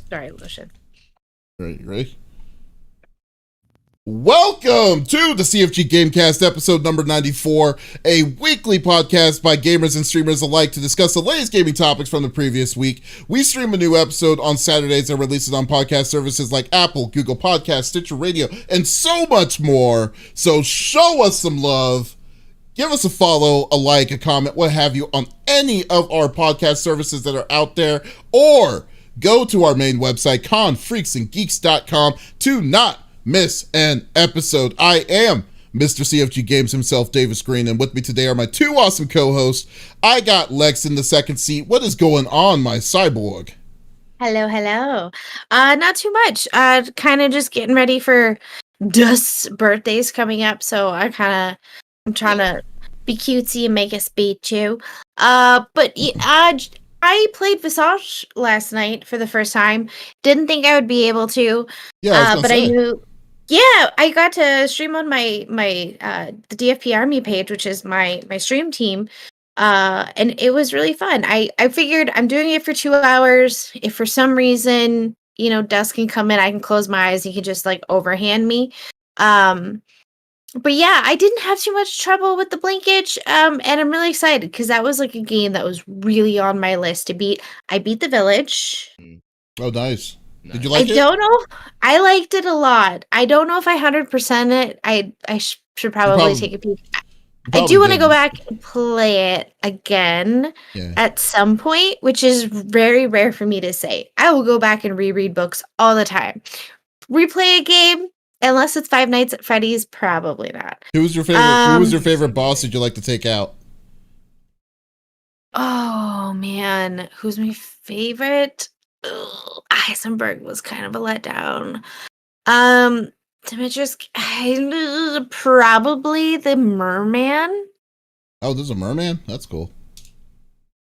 Sorry, Lucian. Ready? Welcome to the CFG GameCast, episode number 94, a weekly podcast by gamers and streamers alike to discuss the latest gaming topics from the previous week. We stream a new episode on Saturdays and release it on podcast services like Apple, Google Podcasts, Stitcher Radio, and so much more. So show us some love. Give us a follow, a like, a comment, what have you, on any of our podcast services that are out there, or go to our main website, confreaksandgeeks.com, to not miss an episode. I am Mr. CFG Games himself, Davis Green, and with me today are my two awesome co-hosts. I got Lex in the second seat. What is going on, my cyborg? Hello. Not too much. Kind of just getting ready for Dust's birthday's coming up, so I'm trying to be cutesy and make us beat you. But I played Visage last night for the first time. Didn't think I would be able to. Yeah, I knew. Yeah, I got to stream on my the DFP Army page, which is my stream team. And it was really fun. I figured I'm doing it for 2 hours. If for some reason, Dust can come in, I can close my eyes. He can just like overhand me. But yeah, I didn't have too much trouble with the blinkage. And I'm really excited because that was like a game that was really on my list to beat. I beat the village. Oh, nice. Did you like it? I don't know. I liked it a lot. I don't know if I 100% it. I should probably take a peek. I do want to go back and play it again at some point, which is very rare for me to say. I will go back and reread books all the time. Replay a game, unless it's Five Nights at Freddy's, probably not. Who was your favorite? Who was your favorite boss? Did you like to take out? Oh man, who's my favorite? Heisenberg was kind of a letdown. Demetrius, probably the merman. Oh, there's a merman? That's cool.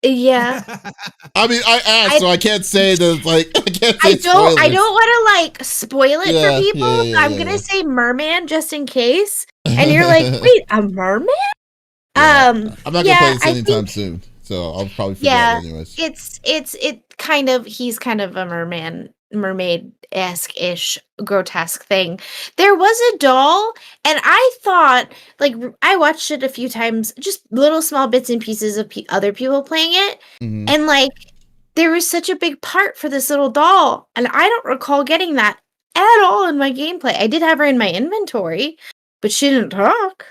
Yeah. I mean, I asked, so I can't say that. Like, I can't say I don't want to like spoil it for people. Yeah, I'm gonna say merman just in case. And you're like, wait, a merman? I'm not gonna play this anytime soon, so I'll probably forget it anyways. He's kind of a mermaid-esque-ish grotesque thing. There was a doll, and I thought, like, I watched it a few times, just little small bits and pieces of other people playing it, and like, there was such a big part for this little doll, and I don't recall getting that at all in my gameplay. I did have her in my inventory, but she didn't talk.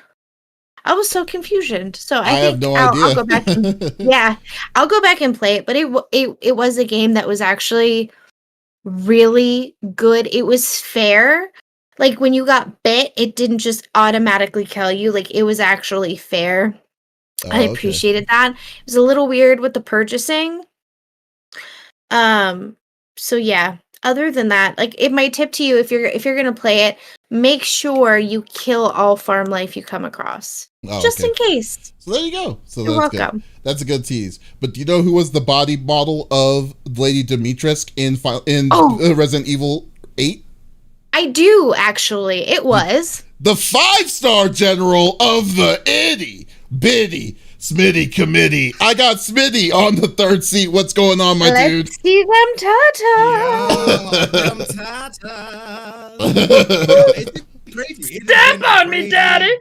I was so confused. So I think have no idea. I'll go back. I'll go back and play it. But it was a game that was actually really good. It was fair. Like when you got bit, it didn't just automatically kill you. Like it was actually fair. I appreciated that. It was a little weird with the purchasing. So yeah. Other than that, like my tip to you, if you're gonna play it, make sure you kill all farm life you come across, just in case. So there you go. So you're welcome. Good. That's a good tease. But do you know who was the body model of Lady Dimitrescu in Resident Evil 8? I do actually. It was the 5-star general of the itty bitty Smitty committee. I got Smitty on the third seat. What's going on, my dude? Let's see them tatas. It's crazy. Step on me, daddy.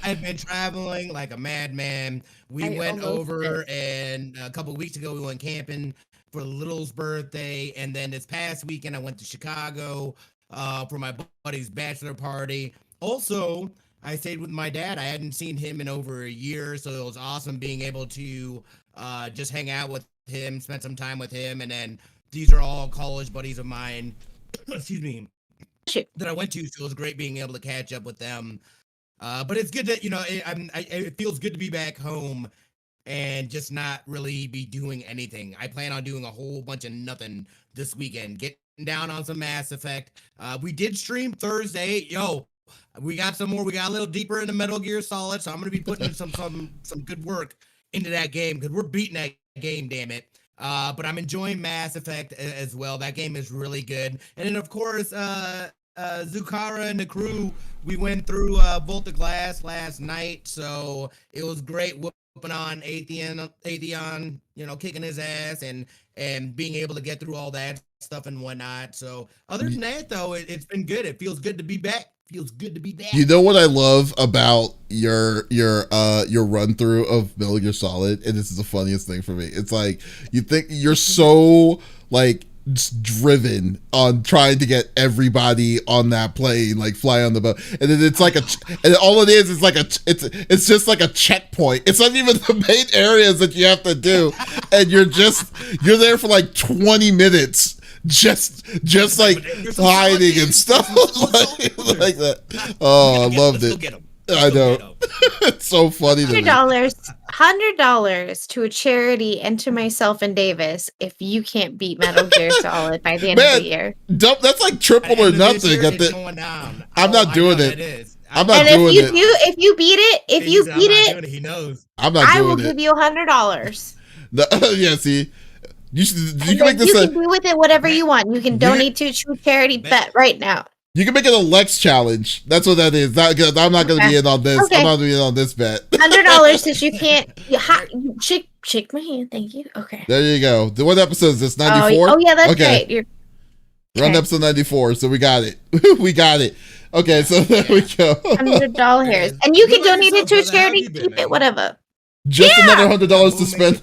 I've been traveling like a madman. We went over, and a couple of weeks ago we went camping for Little's birthday, and then this past weekend I went to Chicago for my buddy's bachelor party. Also, I stayed with my dad. I hadn't seen him in over a year, so it was awesome being able to just hang out with him, spend some time with him, and then these are all college buddies of mine. Excuse me. That I went to, so it was great being able to catch up with them. But it's good that it feels good to be back home and just not really be doing anything. I plan on doing a whole bunch of nothing this weekend. Getting down on some Mass Effect. We did stream Thursday. We got some more. We got a little deeper into Metal Gear Solid, so I'm gonna be putting some good work into that game because we're beating that game, damn it. But I'm enjoying Mass Effect as well. That game is really good. And then of course, Zukara and the crew, we went through Volta Glass last night, so it was great on Atheon, kicking his ass and being able to get through all that stuff and whatnot. So other than that, though, it's been good. It feels good to be back. Feels good to be back. You know what I love about your run through of Metal Gear Solid, and this is the funniest thing for me. It's like you think you're so like just driven on trying to get everybody on that plane, like fly on the boat, and then it's like and all it is like it's just like a checkpoint. It's not even the main areas that you have to do, and you're there for like 20 minutes. Just like hiding and stuff like that. Oh, I loved it. I know. It's so funny. $100 to a charity and to myself and Davis if you can't beat Metal Gear Solid by the end of the year. That's like triple or nothing. I'm not doing it. I'm not doing it. If you beat it, he knows. I'm not doing it. I will give you $100. Yeah, see. You can make this. You can do with it whatever you want. You can donate to a charity bet right now. You can make it a Lex challenge. That's what that is. I'm not going to be in on this. Okay. I'm not going to be in on this bet. $100 since you can't. Shake my hand. Thank you. Okay. There you go. What episode is this? 94? Oh yeah, that's right. We're on episode 94, so we got it. We got it. Okay, so there we go. $100, and you can donate it to a charity. Keep it, whatever. Just another $100 to spend.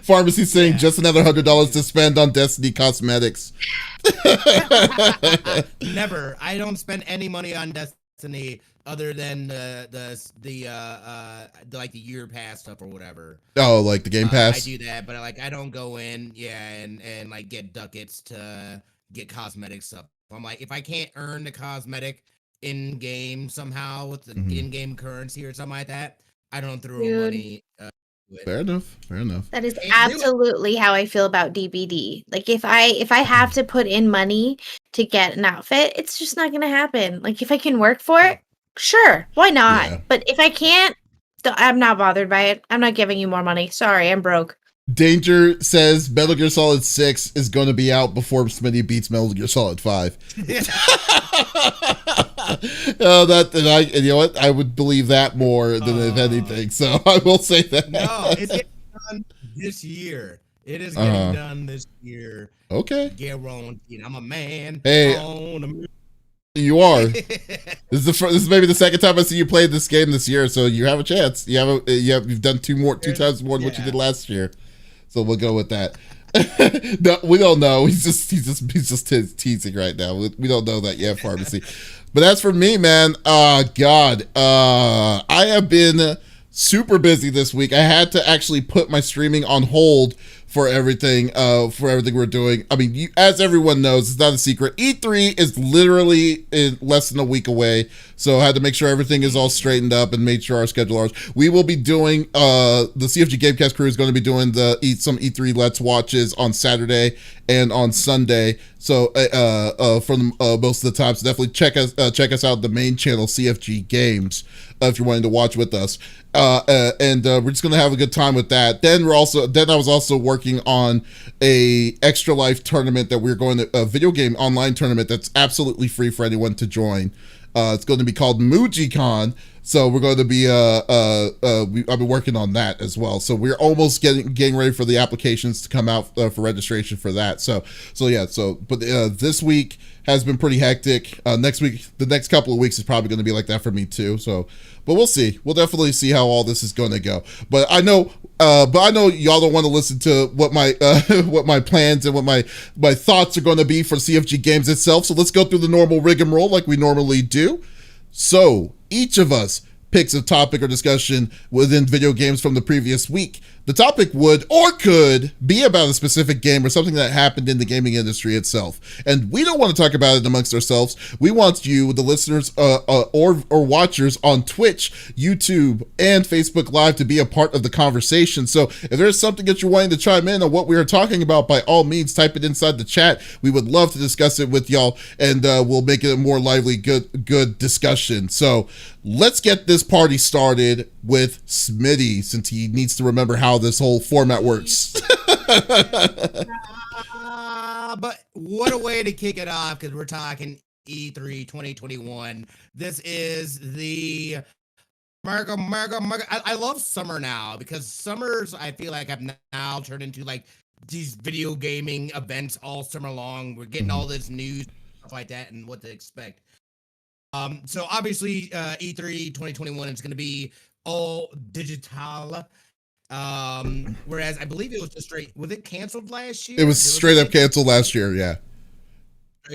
Pharmacy saying just another $100 to spend on Destiny cosmetics. Never. I don't spend any money on Destiny other than the like the year pass stuff or whatever. Oh, like the Game Pass. I do that, but I don't go in, and like get ducats to get cosmetic stuff. I'm like, if I can't earn the cosmetic in game somehow with the in-game currency or something like that, I don't throw money. Fair enough. That is absolutely how I feel about DBD. Like if I have to put in money to get an outfit, it's just not gonna happen. Like if I can work for it, sure, why not? Yeah. But if I can't, I'm not bothered by it. I'm not giving you more money. Sorry, I'm broke. Danger says Metal Gear Solid 6 is going to be out before Smitty beats Metal Gear Solid 5. And you know what? I would believe that more than if anything. So I will say that. No, it's getting done this year. It is getting done this year. Okay. Guaranteed. I'm a man. Hey, you are. This is maybe the second time I see you play this game this year, so you have a chance. You've done two times more than what you did last year. So we'll go with that. No, we don't know. He's just teasing right now. We don't know that yet, Pharmacy. But as for me, man, God, I have been super busy this week. I had to actually put my streaming on hold for everything we're doing. I mean, as everyone knows, it's not a secret. E3 is literally in less than a week away, so I had to make sure everything is all straightened up and made sure our schedule. We will be doing the CFG GameCast crew is going to be doing some E3 Let's Watches on Saturday and on Sunday. So from most of the time, so definitely check us out the main channel CFG Games if you're wanting to watch with us. And we're just gonna have a good time with that. Then I was also working on a Extra Life tournament that we're going to a video game online tournament that's absolutely free for anyone to join. It's going to be called MujiCon. So we're going to be I've been working on that as well. So we're almost getting ready for the applications to come out for registration for that. But this week has been pretty hectic. Next week, the next couple of weeks is probably going to be like that for me too. So, but we'll see. We'll definitely see how all this is going to go. But I know y'all don't want to listen to what my what my plans and what my thoughts are going to be for CFG Games itself. So let's go through the normal rigmarole like we normally do. So each of us picks a topic or discussion within video games from the previous week. The topic would or could be about a specific game or something that happened in the gaming industry itself. And we don't want to talk about it amongst ourselves. We want you, the listeners or watchers on Twitch, YouTube, and Facebook Live to be a part of the conversation. So if there's something that you're wanting to chime in on what we are talking about, by all means, type it inside the chat. We would love to discuss it with y'all, and we'll make it a more lively, good discussion. So let's get this party started with Smitty, since he needs to remember how this whole format works. But what a way to kick it off, because we're talking E3 2021. This is the America. I love summer now because summers I feel like have now turned into like these video gaming events all summer long. We're getting all this news, stuff like that, and what to expect. So obviously, E3 2021 is going to be all digital. Whereas I believe it was just straight. Was it canceled last year? It was straight up canceled last year. Yeah.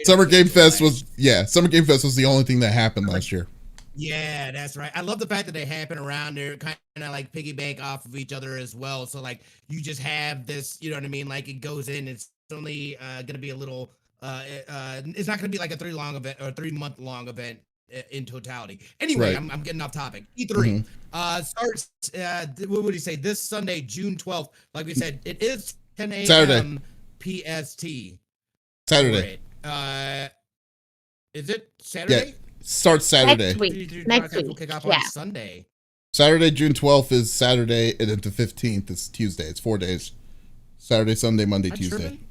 Summer Game Fest was the only thing that happened last year. Yeah, that's right. I love the fact that they happen around there, kind of like piggyback off of each other as well. So like you just have this, you know what I mean? Like it goes in. It's only gonna be a little. It's not gonna be like a 3-month long event in totality. Anyway, Right. I'm getting off topic. E3 starts. What would you say? This Sunday, June 12th. Like we said, it is 10 a.m. Saturday. PST. Saturday. Is it Saturday? Yeah. Starts Saturday. Next week. Will kick off Yeah. on Sunday. Saturday, June 12th is Saturday, and then the 15th is Tuesday. It's 4 days. Saturday, Sunday, Monday, Tuesday. Tripping?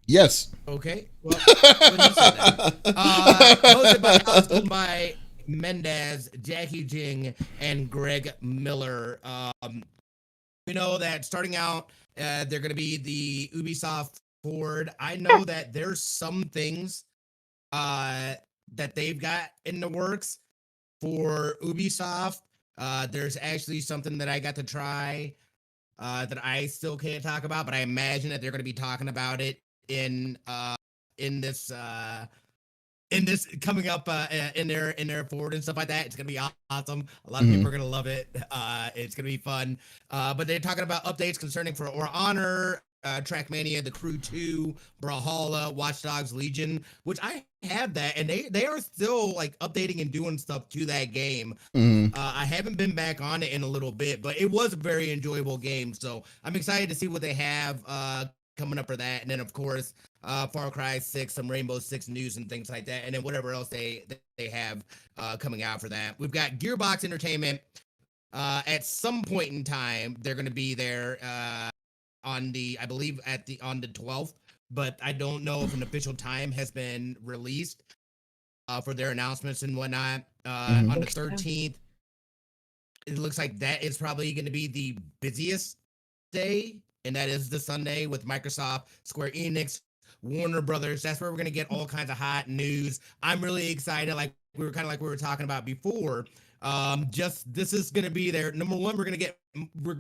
Yes. Okay. Well, when you said that. Hosted by Mendez, Jackie Jing, and Greg Miller. We know that starting out, they're going to be the Ubisoft Forward. I know that there's some things that they've got in the works for Ubisoft. There's actually something that I got to try that I still can't talk about, but I imagine that they're going to be talking about it in this coming up in their forward and stuff like that. It's gonna be awesome. A lot of people are gonna love it. It's gonna be fun. But they're talking about updates concerning For Honor, Trackmania, The Crew 2, Brawlhalla, Watch Dogs Legion, which I have that, and they are still like updating and doing stuff to that game. I haven't been back on it in a little bit, but it was a very enjoyable game. So I'm excited to see what they have coming up for that. And then of course Far Cry 6, some Rainbow Six news and things like that, and then whatever else they have coming out for that. We've got Gearbox Entertainment. At some point in time they're going to be there on the 12th, but I don't know if an official time has been released for their announcements and whatnot. On the 13th it looks like that is probably going to be the busiest day, and that is the Sunday with Microsoft, Square Enix, Warner Brothers. That's where we're gonna get all kinds of hot news. I'm really excited. Like we were talking about before. This is gonna be there. Number one,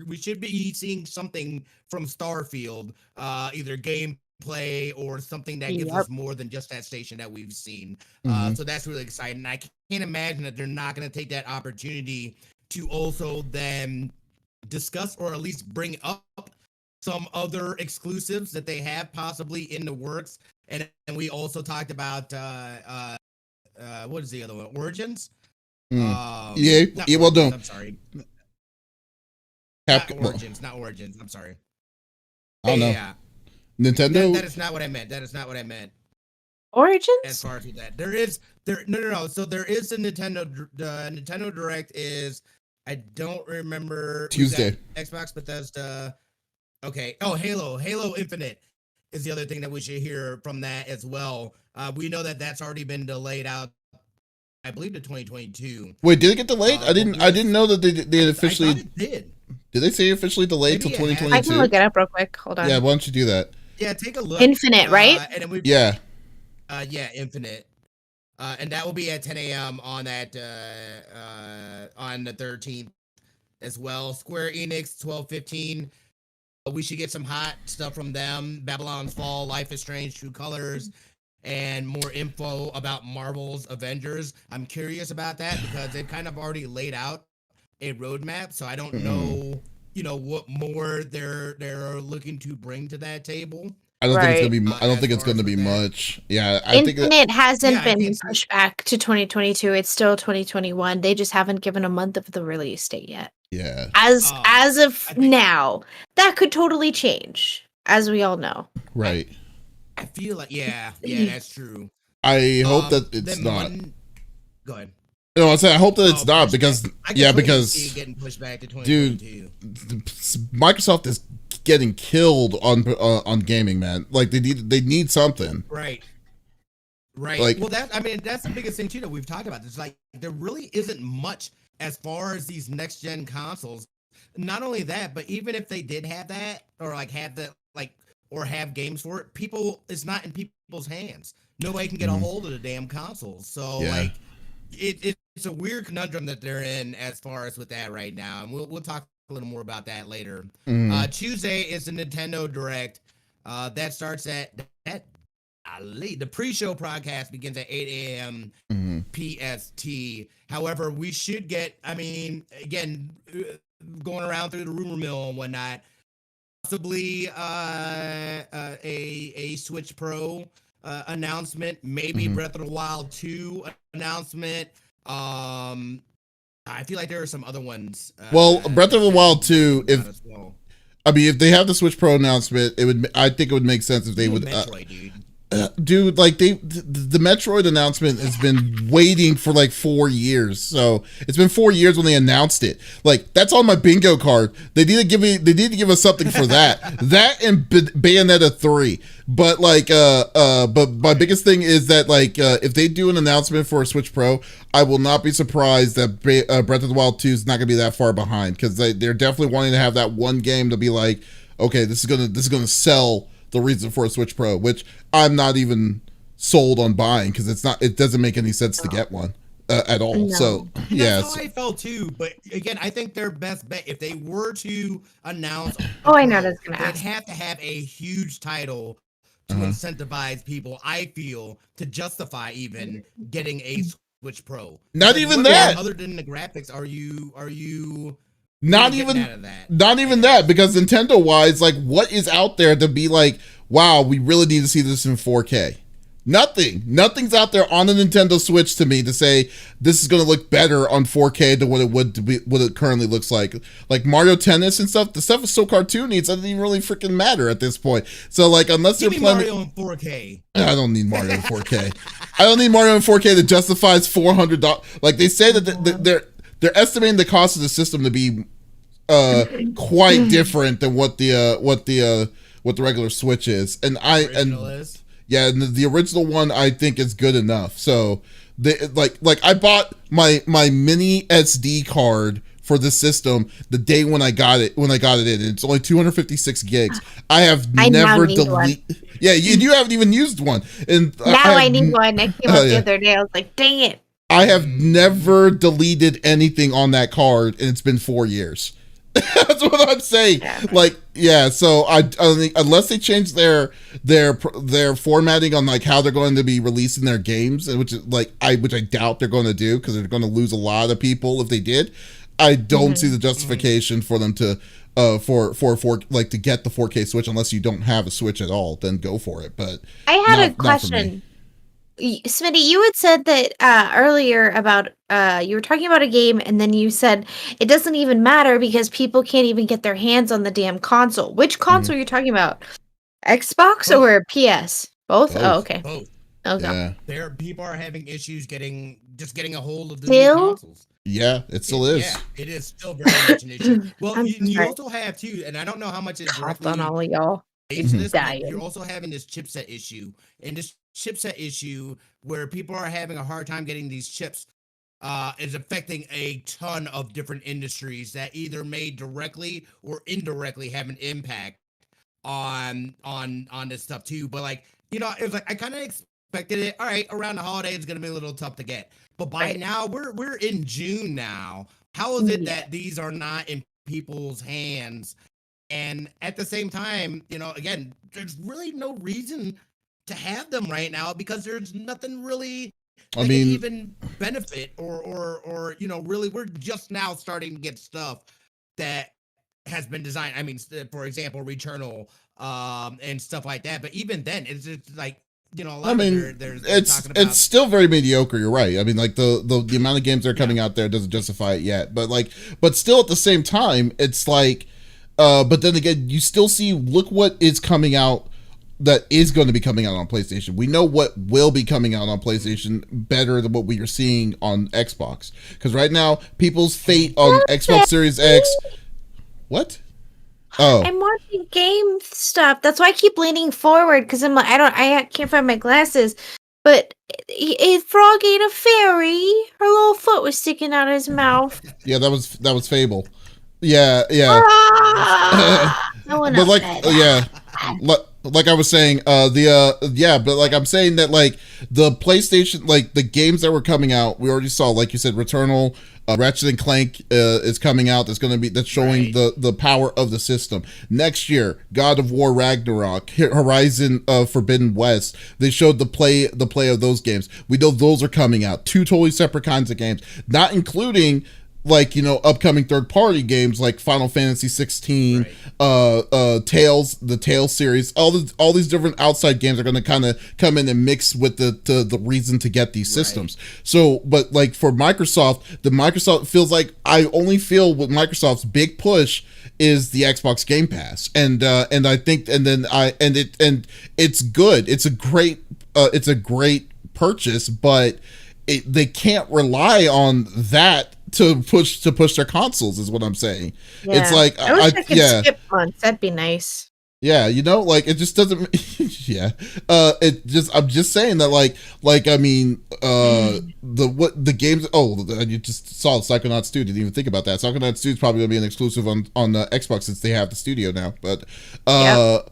we should be seeing something from Starfield, either gameplay or something that gives us more than just that station that we've seen. So that's really exciting. I can't imagine that they're not gonna take that opportunity to also then discuss or at least bring up some other exclusives that they have possibly in the works. And we also talked about what is the other one? Origins? Well, don't. I'm sorry. Not Origins. I'm sorry. I don't know. Yeah. Nintendo? That is not what I meant. Origins? As far as that. No. So there is the Nintendo Direct is, I don't remember. Tuesday. Xbox, Bethesda. Okay. Oh, Halo Infinite is the other thing that we should hear from that as well. We know that that's already been delayed out, I believe, to 2022. Wait, did it get delayed? I didn't know that they had officially. I thought it did. Did they say officially delayed till 2022? I can look it up real quick. Hold on. Yeah, why don't you do that? Yeah, take a look. Infinite, right? And then yeah, Infinite. And that will be at 10 a.m. on that on the 13th as well. Square Enix 12:15. We should get some hot stuff from them. Babylon's Fall, Life is Strange, True Colors, and more info about Marvel's Avengers. I'm curious about that because they've kind of already laid out a roadmap, so I don't know, what more they're looking to bring to that table. I don't think it's gonna be. I don't think it's gonna be much. Yeah, I think Infinite hasn't been pushed back to 2022. It's still 2021. They just haven't given a month of the release date yet. Yeah. As of now, that could totally change, as we all know. Right. I feel like that's true. I hope that it's not. Go ahead. No, I hope that it's not because because getting pushed back to 2022. Dude, Microsoft is getting killed on gaming, man. Like they need something. Right. Like, well, that's the biggest thing too that we've talked about. It's like there really isn't much as far as these next gen consoles, not only that, but even if they did have that, or like have the or have games for it, it's not in people's hands. Nobody can get a hold of the damn consoles. So like, it's a weird conundrum that they're in as far as with that right now, and we'll talk a little more about that later. Tuesday is the Nintendo Direct. That starts at that. The pre-show podcast begins at 8 a.m. PST. However, we should get, I mean, again, going around through the rumor mill and whatnot, possibly a Switch Pro announcement, maybe Breath of the Wild 2 announcement. I feel like there are some other ones. Well, Breath of the Wild 2, if they have the Switch Pro announcement, I think it would make sense if they would. Metroid, dude, like the Metroid announcement has been waiting for like 4 years. So it's been 4 years when they announced it. Like, that's on my bingo card. They need to give us something for that. That and Bayonetta 3. But like, but my biggest thing is that like, if they do an announcement for a Switch Pro, I will not be surprised that Breath of the Wild 2 is not gonna be that far behind, because they're definitely wanting to have that one game to be like, okay, this is gonna sell the reason for a Switch Pro, which I'm not even sold on buying, because it doesn't make any sense to get one at all. No. So yeah, that's how I felt too. But again, I think their best bet, if they were to announce, I know that's gonna happen, they'd have to have a huge title to incentivize people, I feel, to justify even getting a Switch Pro. Not even that. Other than the graphics, are you not even that, because Nintendo wise, like, what is out there to be like, wow, we really need to see this in 4K? Nothing's out there on the Nintendo Switch to me to say this is going to look better on 4K than what it currently looks like. Like Mario Tennis and stuff, the stuff is so cartoony, it doesn't even really freaking matter at this point. So like, unless you're playing Mario in 4K, I don't need Mario in 4K. I don't need Mario in 4K that justifies $400. Like, they say that they're estimating the cost of the system to be quite different than what the regular Switch is, and the original one I think is good enough. So like I bought my mini SD card for the system the day when I got it in, and it's only 256 gigs. I have never deleted. Yeah, you haven't even used one, and now I need one. I came up the other day. I was like, dang it! I have never deleted anything on that card, and it's been 4 years. That's what I'm saying. Like, yeah. So I think unless they change their formatting on like how they're going to be releasing their games, which is like which I doubt they're going to do, because they're going to lose a lot of people if they did. I don't see the justification for them to for like to get the 4K Switch unless you don't have a Switch at all. Then go for it. But I had a question. Smitty, you had said that earlier about you were talking about a game, and then you said it doesn't even matter because people can't even get their hands on the damn console. Which console are you talking about? Xbox or PS? Both? Oh, okay. Both. Okay. Yeah. People are having issues getting a hold of the new consoles. Yeah, it still is. Yeah, it is still very much an issue. Well, you also have too, and I don't know how much it's on all of y'all. You're also having this chipset issue, and this chipset issue where people are having a hard time getting these chips is affecting a ton of different industries that either may directly or indirectly have an impact on this stuff too. But like, it was like I kind of expected it. All right, around the holiday it's gonna be a little tough to get, but by now we're in June now. How is it that these are not in people's hands? And at the same time, again, there's really no reason to have them right now, because there's nothing really that can even benefit or really, we're just now starting to get stuff that has been designed. I mean, for example, Returnal and stuff like that. But even then, it's just like, it's still very mediocre. You're right. I mean, like the amount of games that are coming out there doesn't justify it yet. But still at the same time, it's like, but then again, you still see, look what is coming out that is going to be coming out on PlayStation. We know what will be coming out on PlayStation better than what we are seeing on Xbox. Because right now, people's fate on Xbox Series X. What? Oh, I'm watching game stuff. That's why I keep leaning forward, because I'm like, I can't find my glasses. But Frog ate a fairy. Her little foot was sticking out of his mouth. Yeah, that was Fable. Yeah. I want But to like, pet yeah, that. like I was saying, yeah, but like I'm saying that like the PlayStation, like the games that were coming out, we already saw, like you said, Returnal, Ratchet and Clank is coming out. That's showing the power of the system. Next year, God of War Ragnarok, Horizon Forbidden West. They showed the play of those games. We know those are coming out. Two totally separate kinds of games, not including like, upcoming third-party games like Final Fantasy 16, Tales, the Tales series. All these different outside games are going to kind of come in and mix with the reason to get these systems. So, but like for Microsoft, Microsoft feels like, I only feel with Microsoft's big push is the Xbox Game Pass, and I think, it's good. It's a great purchase, but they can't rely on that to push their consoles, is what I'm saying. Yeah. It's like I wish I could skip months. That'd be nice. Yeah, like it just doesn't. Yeah, I'm just saying that, I mean, the games. Oh, you just saw Psychonauts 2. Didn't even think about that. Psychonauts 2 is probably gonna be an exclusive on Xbox, since they have the studio now. But all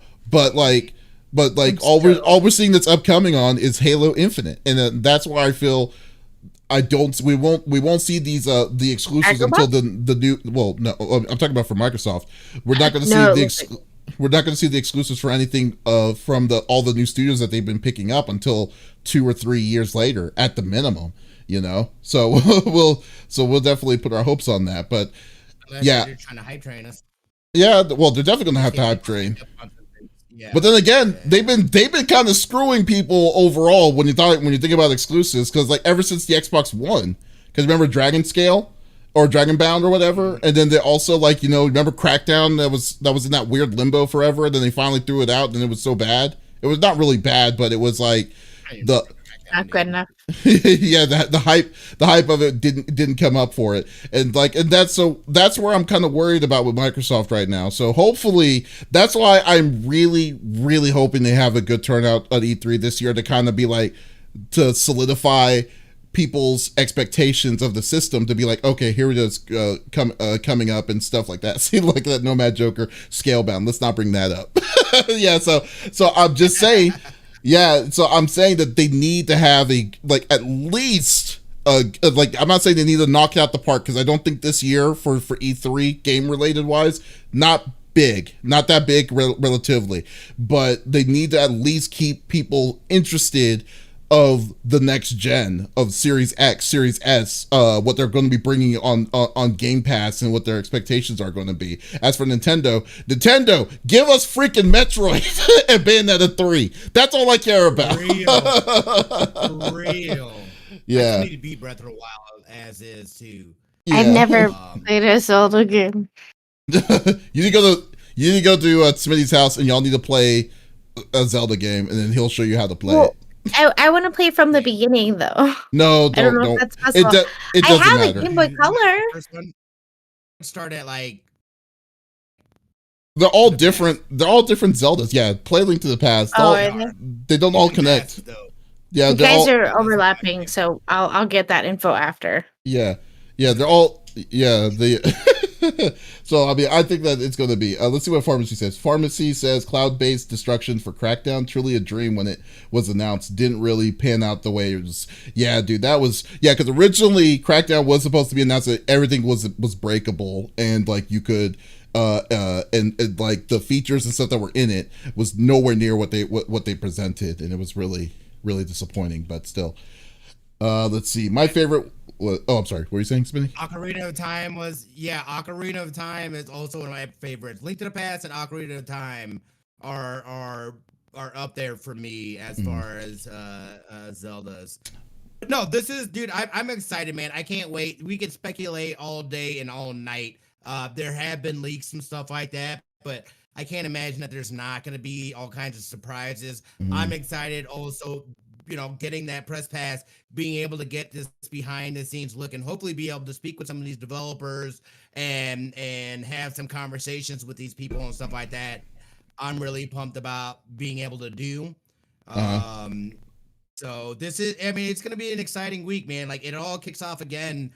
we're seeing that's upcoming on is Halo Infinite, and that's why I feel we won't see these the exclusives until the new. Well, no, I'm talking about for Microsoft. We're not going to see we're not going to see the exclusives for anything from all the new studios that they've been picking up until 2 or 3 years later at the minimum. So we'll definitely put our hopes on that. But yeah, they're trying to hype train us. Yeah, well, they're definitely going to have to hype train. Yeah. But then again, they've been kind of screwing people overall when you think about exclusives, because like ever since the Xbox One, because remember Dragon Scale or Dragon Bound or whatever, and then they also remember Crackdown that was in that weird limbo forever, and then they finally threw it out, and it was so bad. It was not really bad, but it was like not good enough. Yeah, the hype of it didn't come up for it, and that's where I'm kind of worried about with Microsoft right now. So hopefully, that's why I'm really, really hoping they have a good turnout at E3 this year, to kind of be like, to solidify people's expectations of the system, to be like, okay, here it is coming up and stuff like that. See, like that Nomad Joker Scalebound. Let's not bring that up. Yeah, so I'm just saying. Yeah, so I'm saying that they need to have at least I'm not saying they need to knock it out the park, because I don't think this year for E3 game related wise, not that big relatively, but they need to at least keep people interested of the next gen of Series X, Series S, what they're going to be bringing on Game Pass, and what their expectations are going to be. As for Nintendo, give us freaking Metroid and Bayonetta 3. That's all I care about. For real. Yeah. I need to beat Breath of the Wild as is too. Yeah. I've never played a Zelda game. You need to go to Smitty's house, and y'all need to play a Zelda game, and then he'll show you how to play it. I want to play from the beginning, though. No, I don't know if that's possible. It doesn't I have matter. a Game Boy Color. First one start at they're all different. They're all different Zeldas. Yeah, play Link to the Past. They don't all connect. Yeah, you guys are overlapping, so I'll get that info after. Yeah, they're all. Yeah, so I mean, I think that it's going to be. Let's see what Pharmacy says. Pharmacy says cloud-based destruction for Crackdown, truly a dream when it was announced. Didn't really pan out the way it was. Yeah, dude, that was because originally Crackdown was supposed to be announced that everything was breakable, and like you could. And like the features and stuff that were in it was nowhere near what they presented, and it was really, really disappointing. But still, let's see. My favorite. I'm sorry. What were you saying, Smitty? Ocarina of Time Ocarina of Time is also one of my favorites. Link to the Past and Ocarina of Time are up there for me as far as Zelda's. No, this is, dude. I'm excited, man. I can't wait. We can speculate all day and all night. There have been leaks and stuff like that, but I can't imagine that there's not going to be all kinds of surprises. I'm excited also, getting that press pass, being able to get this behind the scenes look, and hopefully be able to speak with some of these developers and have some conversations with these people and stuff like that. I'm really pumped about being able to do. So this is, I mean, it's going to be an exciting week, man. Like it all kicks off again,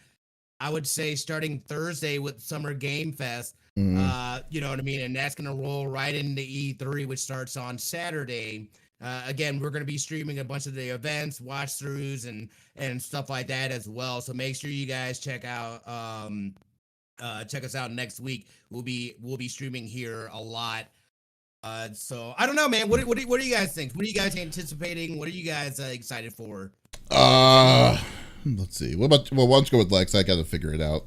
I would say starting Thursday with Summer Game Fest. You know what I mean? And that's going to roll right into E3, which starts on Saturday. Again, we're going to be streaming a bunch of the events, watch throughs, and stuff like that as well. So make sure you guys check us out next week. We'll be streaming here a lot. So I don't know, man. What do you guys think? What are you guys anticipating? What are you guys excited for? Let's see. What about? Well, why don't you go with Lex? I got to figure it out.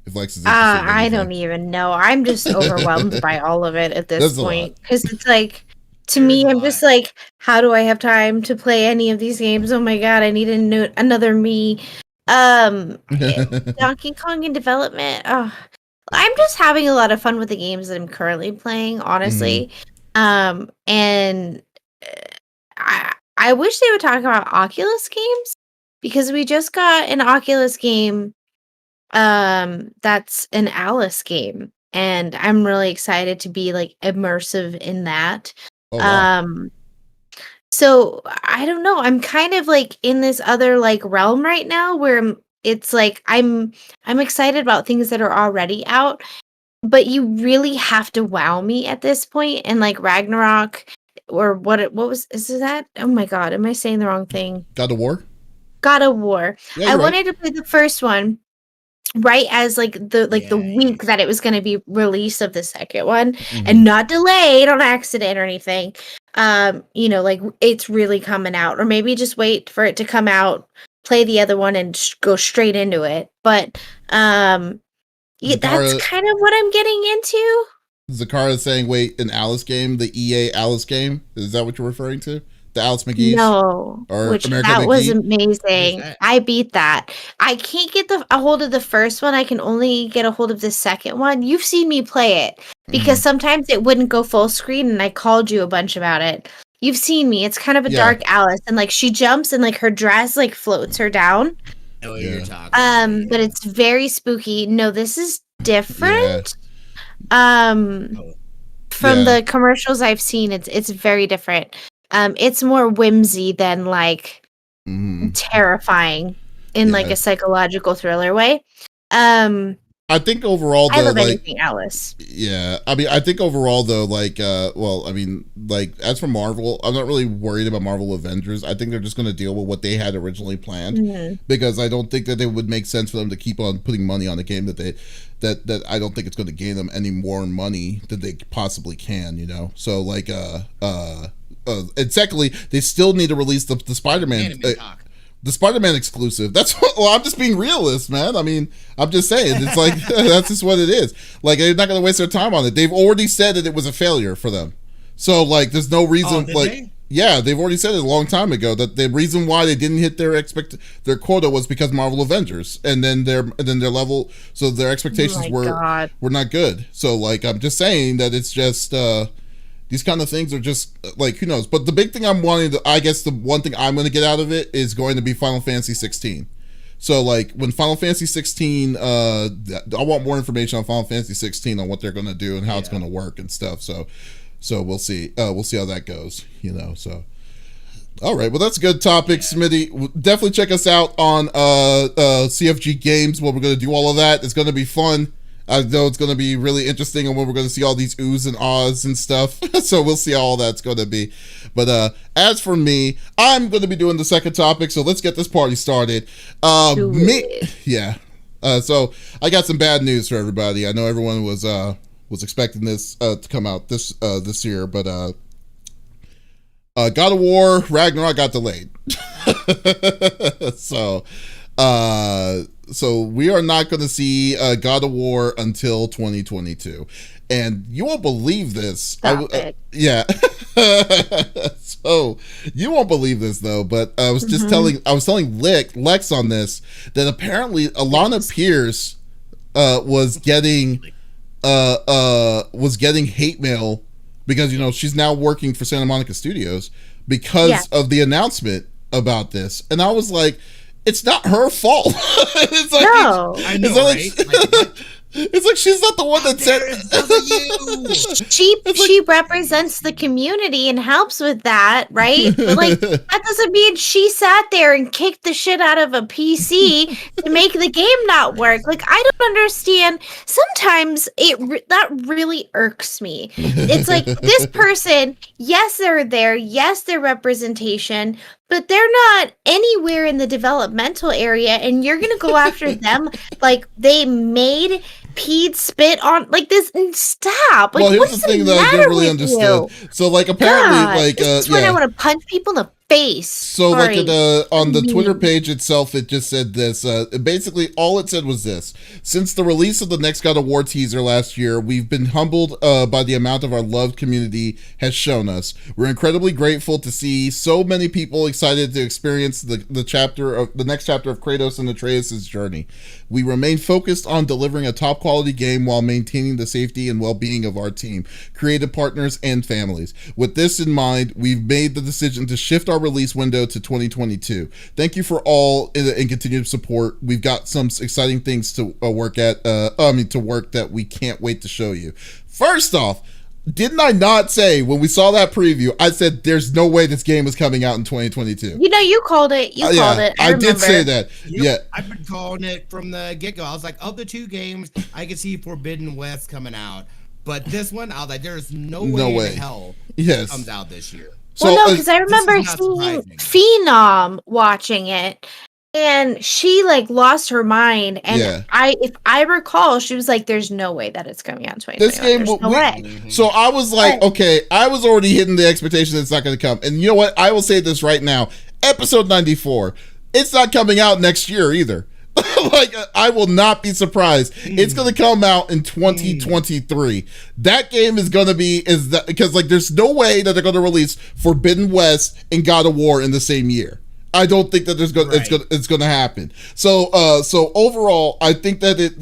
If Lex is I don't even know. I'm just overwhelmed by all of it at this point because it's like, to me, I'm just like, how do I have time to play any of these games? Oh my god, I need another me. Donkey Kong in development. Oh, I'm just having a lot of fun with the games that I'm currently playing, honestly. And I wish they would talk about Oculus games because we just got an Oculus game that's an Alice game, and I'm really excited to be like immersive in that. Wow. So I don't know, I'm kind of like in this other like realm right now where it's like I'm excited about things that are already out, but you really have to wow me at this point. And like Ragnarok, or is that? Oh my god, am I saying the wrong thing? God of War. Yeah, I wanted to play the first one right as like the week that it was going to be released of the second one, and not delayed on accident or anything. You know, like it's really coming out, or maybe just wait for it to come out, play the other one, and go straight into it. But yeah, that's kind of what I'm getting into. Zakara is saying, wait, an Alice game, the EA Alice game? Is that what you're referring to? The Alice McGee's? No, or that McGee? Was amazing. I beat that. I can't get a hold of the first one. I can only get a hold of the second one. You've seen me play it because sometimes it wouldn't go full screen, and I called you a bunch about it. You've seen me. It's kind of a dark Alice, and like she jumps and like her dress like floats her down. Oh, you're talking. But it's very spooky. No, this is different. From the commercials I've seen, it's very different. It's more whimsy than like terrifying in like a psychological thriller way. I think overall, though, I love anything Alice. Yeah, I mean, I think overall, though, like, well, I mean, like, as for Marvel, I'm not really worried about Marvel Avengers. I think they're just going to deal with what they had originally planned, because I don't think that it would make sense for them to keep on putting money on a game that I don't think it's going to gain them any more money than they possibly can, you know? So, like, and secondly, they still need to release the Spider-Man. The Spider-Man exclusive. That's what, well, I'm just being realist, man. I mean, I'm just saying, it's like, that's just what it is. Like, they're not going to waste their time on it. They've already said that it was a failure for them. So, like, there's no reason, yeah, they've already said it a long time ago that the reason why they didn't hit their quota was because Marvel Avengers, and then their level, so their expectations were not good. So, like, I'm just saying that it's just, these kind of things are just like, who knows? But the big thing I'm wanting to, I guess the one thing I'm going to get out of it is going to be Final Fantasy 16. So like when Final Fantasy 16, I want more information on Final Fantasy 16 on what they're going to do and how it's going to work and stuff. So we'll see. We'll see how that goes, you know, so. All right, well, that's a good topic, Smitty. Definitely check us out on CFG Games where we're going to do all of that. It's going to be fun. I know it's going to be really interesting, and when we're going to see all these oohs and ahs and stuff. So we'll see how all that's going to be. But as for me, I'm going to be doing the second topic, so let's get this party started. So I got some bad news for everybody. I know everyone was expecting this to come out this year, but God of War Ragnarok got delayed. So we are not going to see God of War until 2022, and you won't believe this. So you won't believe this though, but I was just telling Lex on this that apparently Alana Pierce was getting hate mail because, you know, she's now working for Santa Monica Studios because of the announcement about this, and I was like, it's not her fault. It's like, no, I know, right? It's like she's not the one that said she represents the community and helps with that, right? But like that doesn't mean she sat there and kicked the shit out of a PC to make the game not work. Like I don't understand. Sometimes that really irks me. It's like this person, yes, they're there, yes, they're representation, but they're not anywhere in the developmental area, and you're gonna go after them like they made Pete spit on like this. Stop! Like, well, here's what's the thing that I didn't really understand. So, like, apparently, like, this is when I want to punch people in the face. So, like, on the Twitter page itself, it just said this. Basically, all it said was this: since the release of the next God of War teaser last year, we've been humbled by the amount of our loved community has shown us. We're incredibly grateful to see so many people excited to experience the next chapter of Kratos and Atreus' journey. We remain focused on delivering a top quality game while maintaining the safety and well-being of our team, creative partners, and families. With this in mind, we've made the decision to shift our release window to 2022. Thank you for all and continued support. We've got some exciting things to work that we can't wait to show you. First off, didn't I not say when we saw that preview, I said there's no way this game is coming out in 2022? You know, you called it. You called it. I did say that. Yeah. I've been calling it from the get-go. I was like, of the two games, I could see Forbidden West coming out. But this one, I was like, there's no way in hell it comes out this year. Well, no, because I remember seeing Phenom watching it, and she like lost her mind. And if I recall, she was like, "There's no way that it's coming out in 2021. This game, there's no way." So I was like, okay, I was already hitting the expectation that it's not going to come. And you know what? I will say this right now: episode 94, it's not coming out next year either. Like, I will not be surprised. It's going to come out in 2023. That game is going to be because like there's no way that they're going to release Forbidden West and God of War in the same year. I don't think that it's going to happen. So overall, I think that it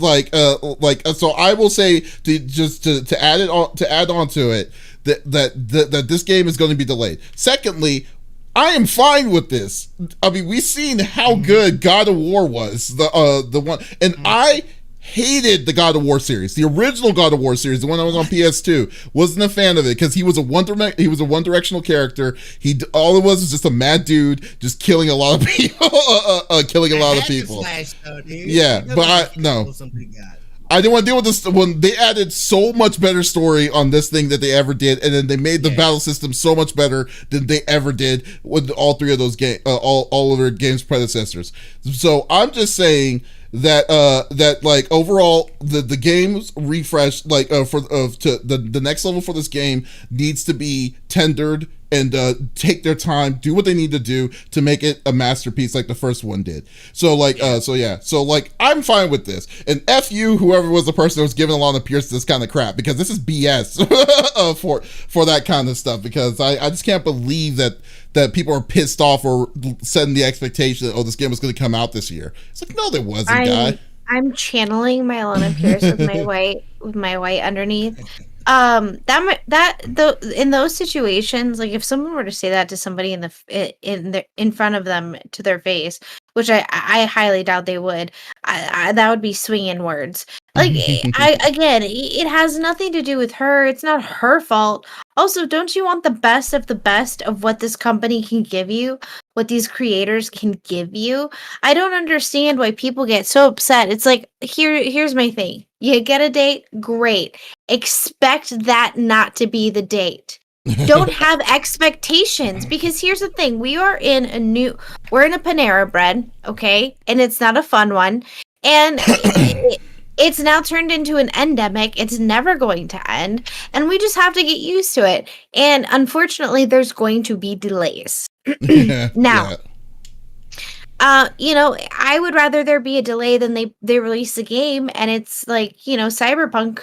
so I will say to add on to it that this game is going to be delayed. Secondly, I am fine with this. I mean, we've seen how good God of War was, the one, and I hated the God of War series, the original God of War series, the one that was on PS2. Wasn't a fan of it because he was a one-directional character. All it was just a mad dude just killing a lot of people, Yeah, but I didn't want to deal with this when they added so much better story on this thing that they ever did, and then they made the battle system so much better than they ever did with all three of those all of their games predecessors. So I'm just saying that like overall the game's refresh the next level for this game needs to be tendered and take their time, do what they need to do to make it a masterpiece like the first one did. So I'm fine with this. And F you, whoever was the person that was giving Alana Pierce this kind of crap, because this is BS for that kind of stuff, because I just can't believe that people are pissed off or setting the expectation that, this game was going to come out this year. It's like, no, there wasn't, guy. I'm channeling my Alana Pierce with my white underneath. In those situations, like if someone were to say that to somebody in front of them to their face, which I highly doubt they would, that would be swinging words. Like it has nothing to do with her. It's not her fault. Also, don't you want the best of the best of what this company can give you, what these creators can give you? I don't understand why people get so upset. It's like, here's my thing. You get a date, great. Expect that not to be the date. Don't have expectations, because here's the thing. We're in a Panera Bread, okay? And it's not a fun one. And it's now turned into an endemic. It's never going to end. And we just have to get used to it. And unfortunately, there's going to be delays. Now, I would rather there be a delay than they release the game and it's like, Cyberpunk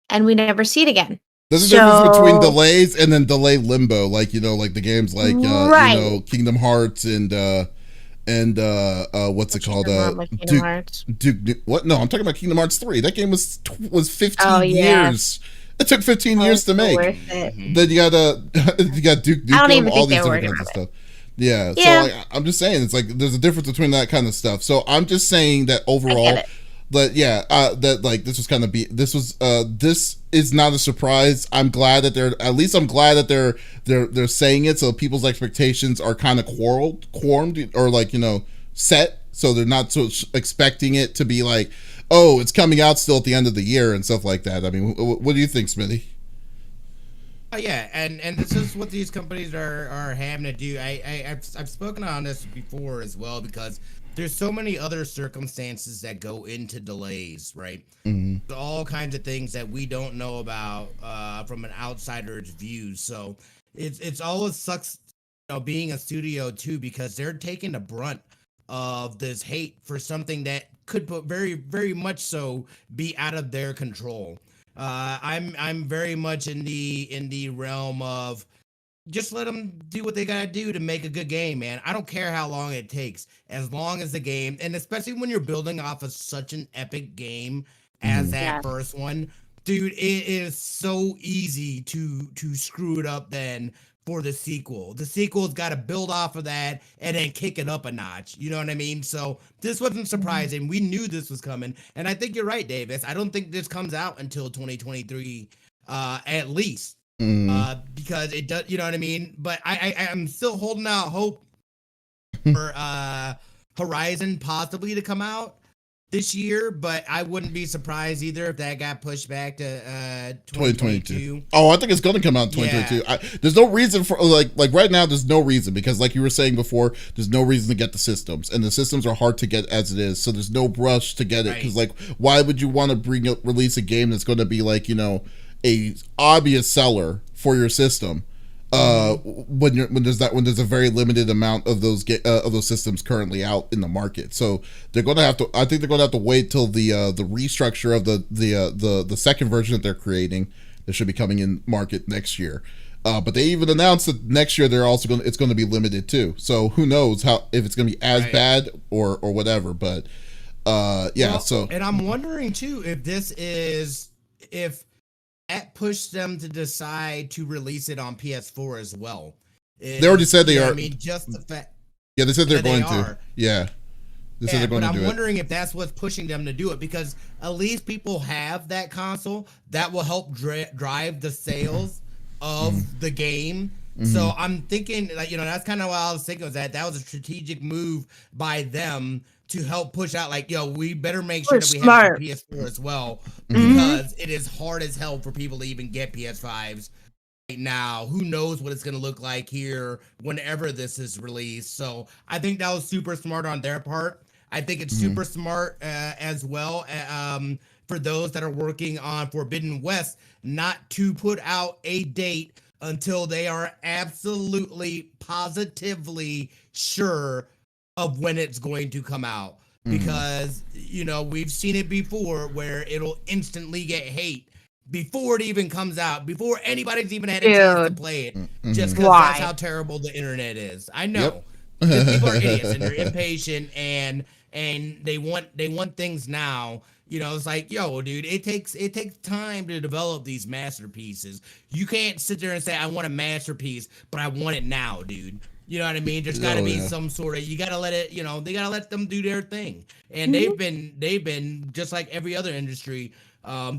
and we never see it again. There's a difference between delays and then delay limbo, like the games like Kingdom Hearts and what's it called? Duke. What? No, I'm talking about Kingdom Hearts 3. That game was 15 years. It took 15 years to make. Then you got Duke Nukem, all these different kinds of stuff. So I'm just saying, it's like there's a difference between that kind of stuff. So I'm just saying that overall, but yeah, that like this is not a surprise. I'm glad that they're saying it, so people's expectations are kind of quormed or like, you know, set, so they're not so expecting it to be like, oh, it's coming out still at the end of the year and stuff like that. I mean, what do you think, Smitty? Yeah, and this is what these companies are having to do. I've spoken on this before as well, because there's so many other circumstances that go into delays, right? Mm-hmm. All kinds of things that we don't know about from an outsider's view. So it's always sucks, you know, being a studio too, because they're taking the brunt of this hate for something that could put very, very much so be out of their control. I'm very much in the realm of just let them do what they gotta do to make a good game, man. I don't care how long it takes, as long as the game, and especially when you're building off of such an epic game as that first one, dude, it is so easy to screw it up then for the sequel. The sequel's got to build off of that and then kick it up a notch. You know what I mean? So this wasn't surprising. We knew this was coming. And I think you're right, Davis. I don't think this comes out until 2023, at least. Because it does, you know what I mean? But I'm still holding out hope for Horizon possibly to come out this year, but I wouldn't be surprised either if that got pushed back to 2022. Oh, I think it's going to come out in 2022. Yeah. There's no reason for like right now. There's no reason, because like you were saying before, there's no reason to get the systems, and the systems are hard to get as it is. So there's no rush to get it, because like, why would you want to release a game that's going to be like, you know, a obvious seller for your system? When there's a very limited amount of those systems currently out in the market, so they're going to have to. I think they're going to have to wait till the restructure of the second version that they're creating that should be coming in market next year. But they even announced that next year it's going to be limited too. So who knows if it's going to be as bad or whatever. But and I'm wondering too if that pushed them to decide to release it on PS4 as well. They already said they are. I mean, just the fact. Yeah, they said they're going to. Yeah. They said they're going to do it. But I'm wondering if that's what's pushing them to do it, because at least people have that console that will help drive the sales of the game. So I'm thinking, like, you know, that's kind of what I was thinking, was that was a strategic move by them to help push out, like, yo, we better make sure that we have the PS4 as well, because it is hard as hell for people to even get PS5s right now. Who knows what it's going to look like here whenever this is released. So I think that was super smart on their part. I think it's super smart as well for those that are working on Forbidden West not to put out a date until they are absolutely positively sure of when it's going to come out, because you know, we've seen it before where it'll instantly get hate before it even comes out, before anybody's even had a chance to play it, just because that's how terrible the internet is. I know. People are idiots and they're impatient and they want things now. You know, it's like, yo, dude, it takes time to develop these masterpieces. You can't sit there and say, I want a masterpiece, but I want it now, dude. You know what I mean? There's got to be some sort of, you got to let it, you know, they got to let them do their thing. And they've been just like every other industry,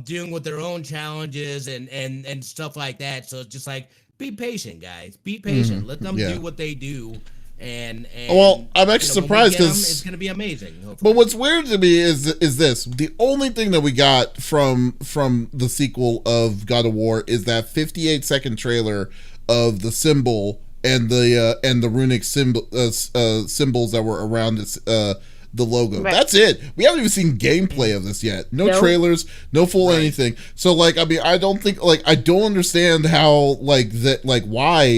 dealing with their own challenges and stuff like that. So it's just like, be patient, guys. Be patient. Let them do what they do. And well, I'm actually surprised because it's going to be amazing. Hopefully. But what's weird to me is this: the only thing that we got from the sequel of God of War is that 58-second trailer of the symbol and the runic symbols that were around the logo. Right. That's it. We haven't even seen gameplay of this yet. No trailers, no full anything. So like, I mean, I don't understand how why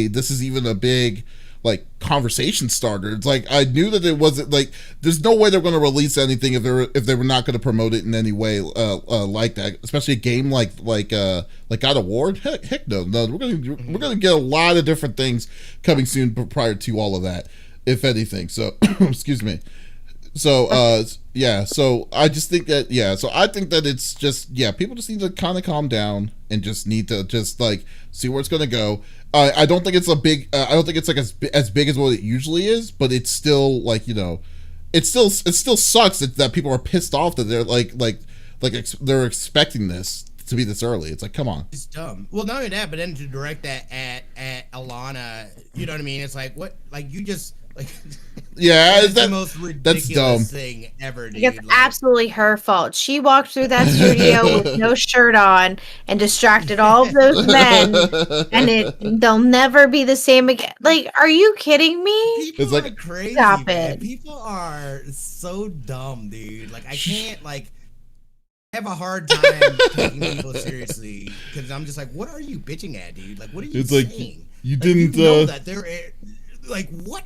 this is even a big like conversation starter. It's like, I knew that it wasn't like, there's no way they're going to release anything if they were not going to promote it in any way like that, especially a game like God of War. Heck no, we're gonna get a lot of different things coming soon prior to all of that, if anything. So excuse me. So so I just think that so I think that it's just people just need to kind of calm down and just need to just like see where it's gonna go. I don't think it's I don't think it's like as big as what it usually is, but it's still like, you know, it still sucks that people are pissed off that they're they're expecting this to be this early. It's like, come on. It's dumb. Well, not only that, but then to direct that at Alana, you know what I mean? It's like, what? Like, you just like. Yeah, that's the most ridiculous dumb thing ever, dude. It's absolutely her fault. She walked through that studio with no shirt on and distracted all of those men, and they'll never be the same again. Like, are you kidding me? People are crazy. Stop man. it. People are so dumb, dude. Like, I can't have a hard time taking people seriously because I'm just like, what are you bitching at, dude? Like, what are you saying? You didn't know that they're like what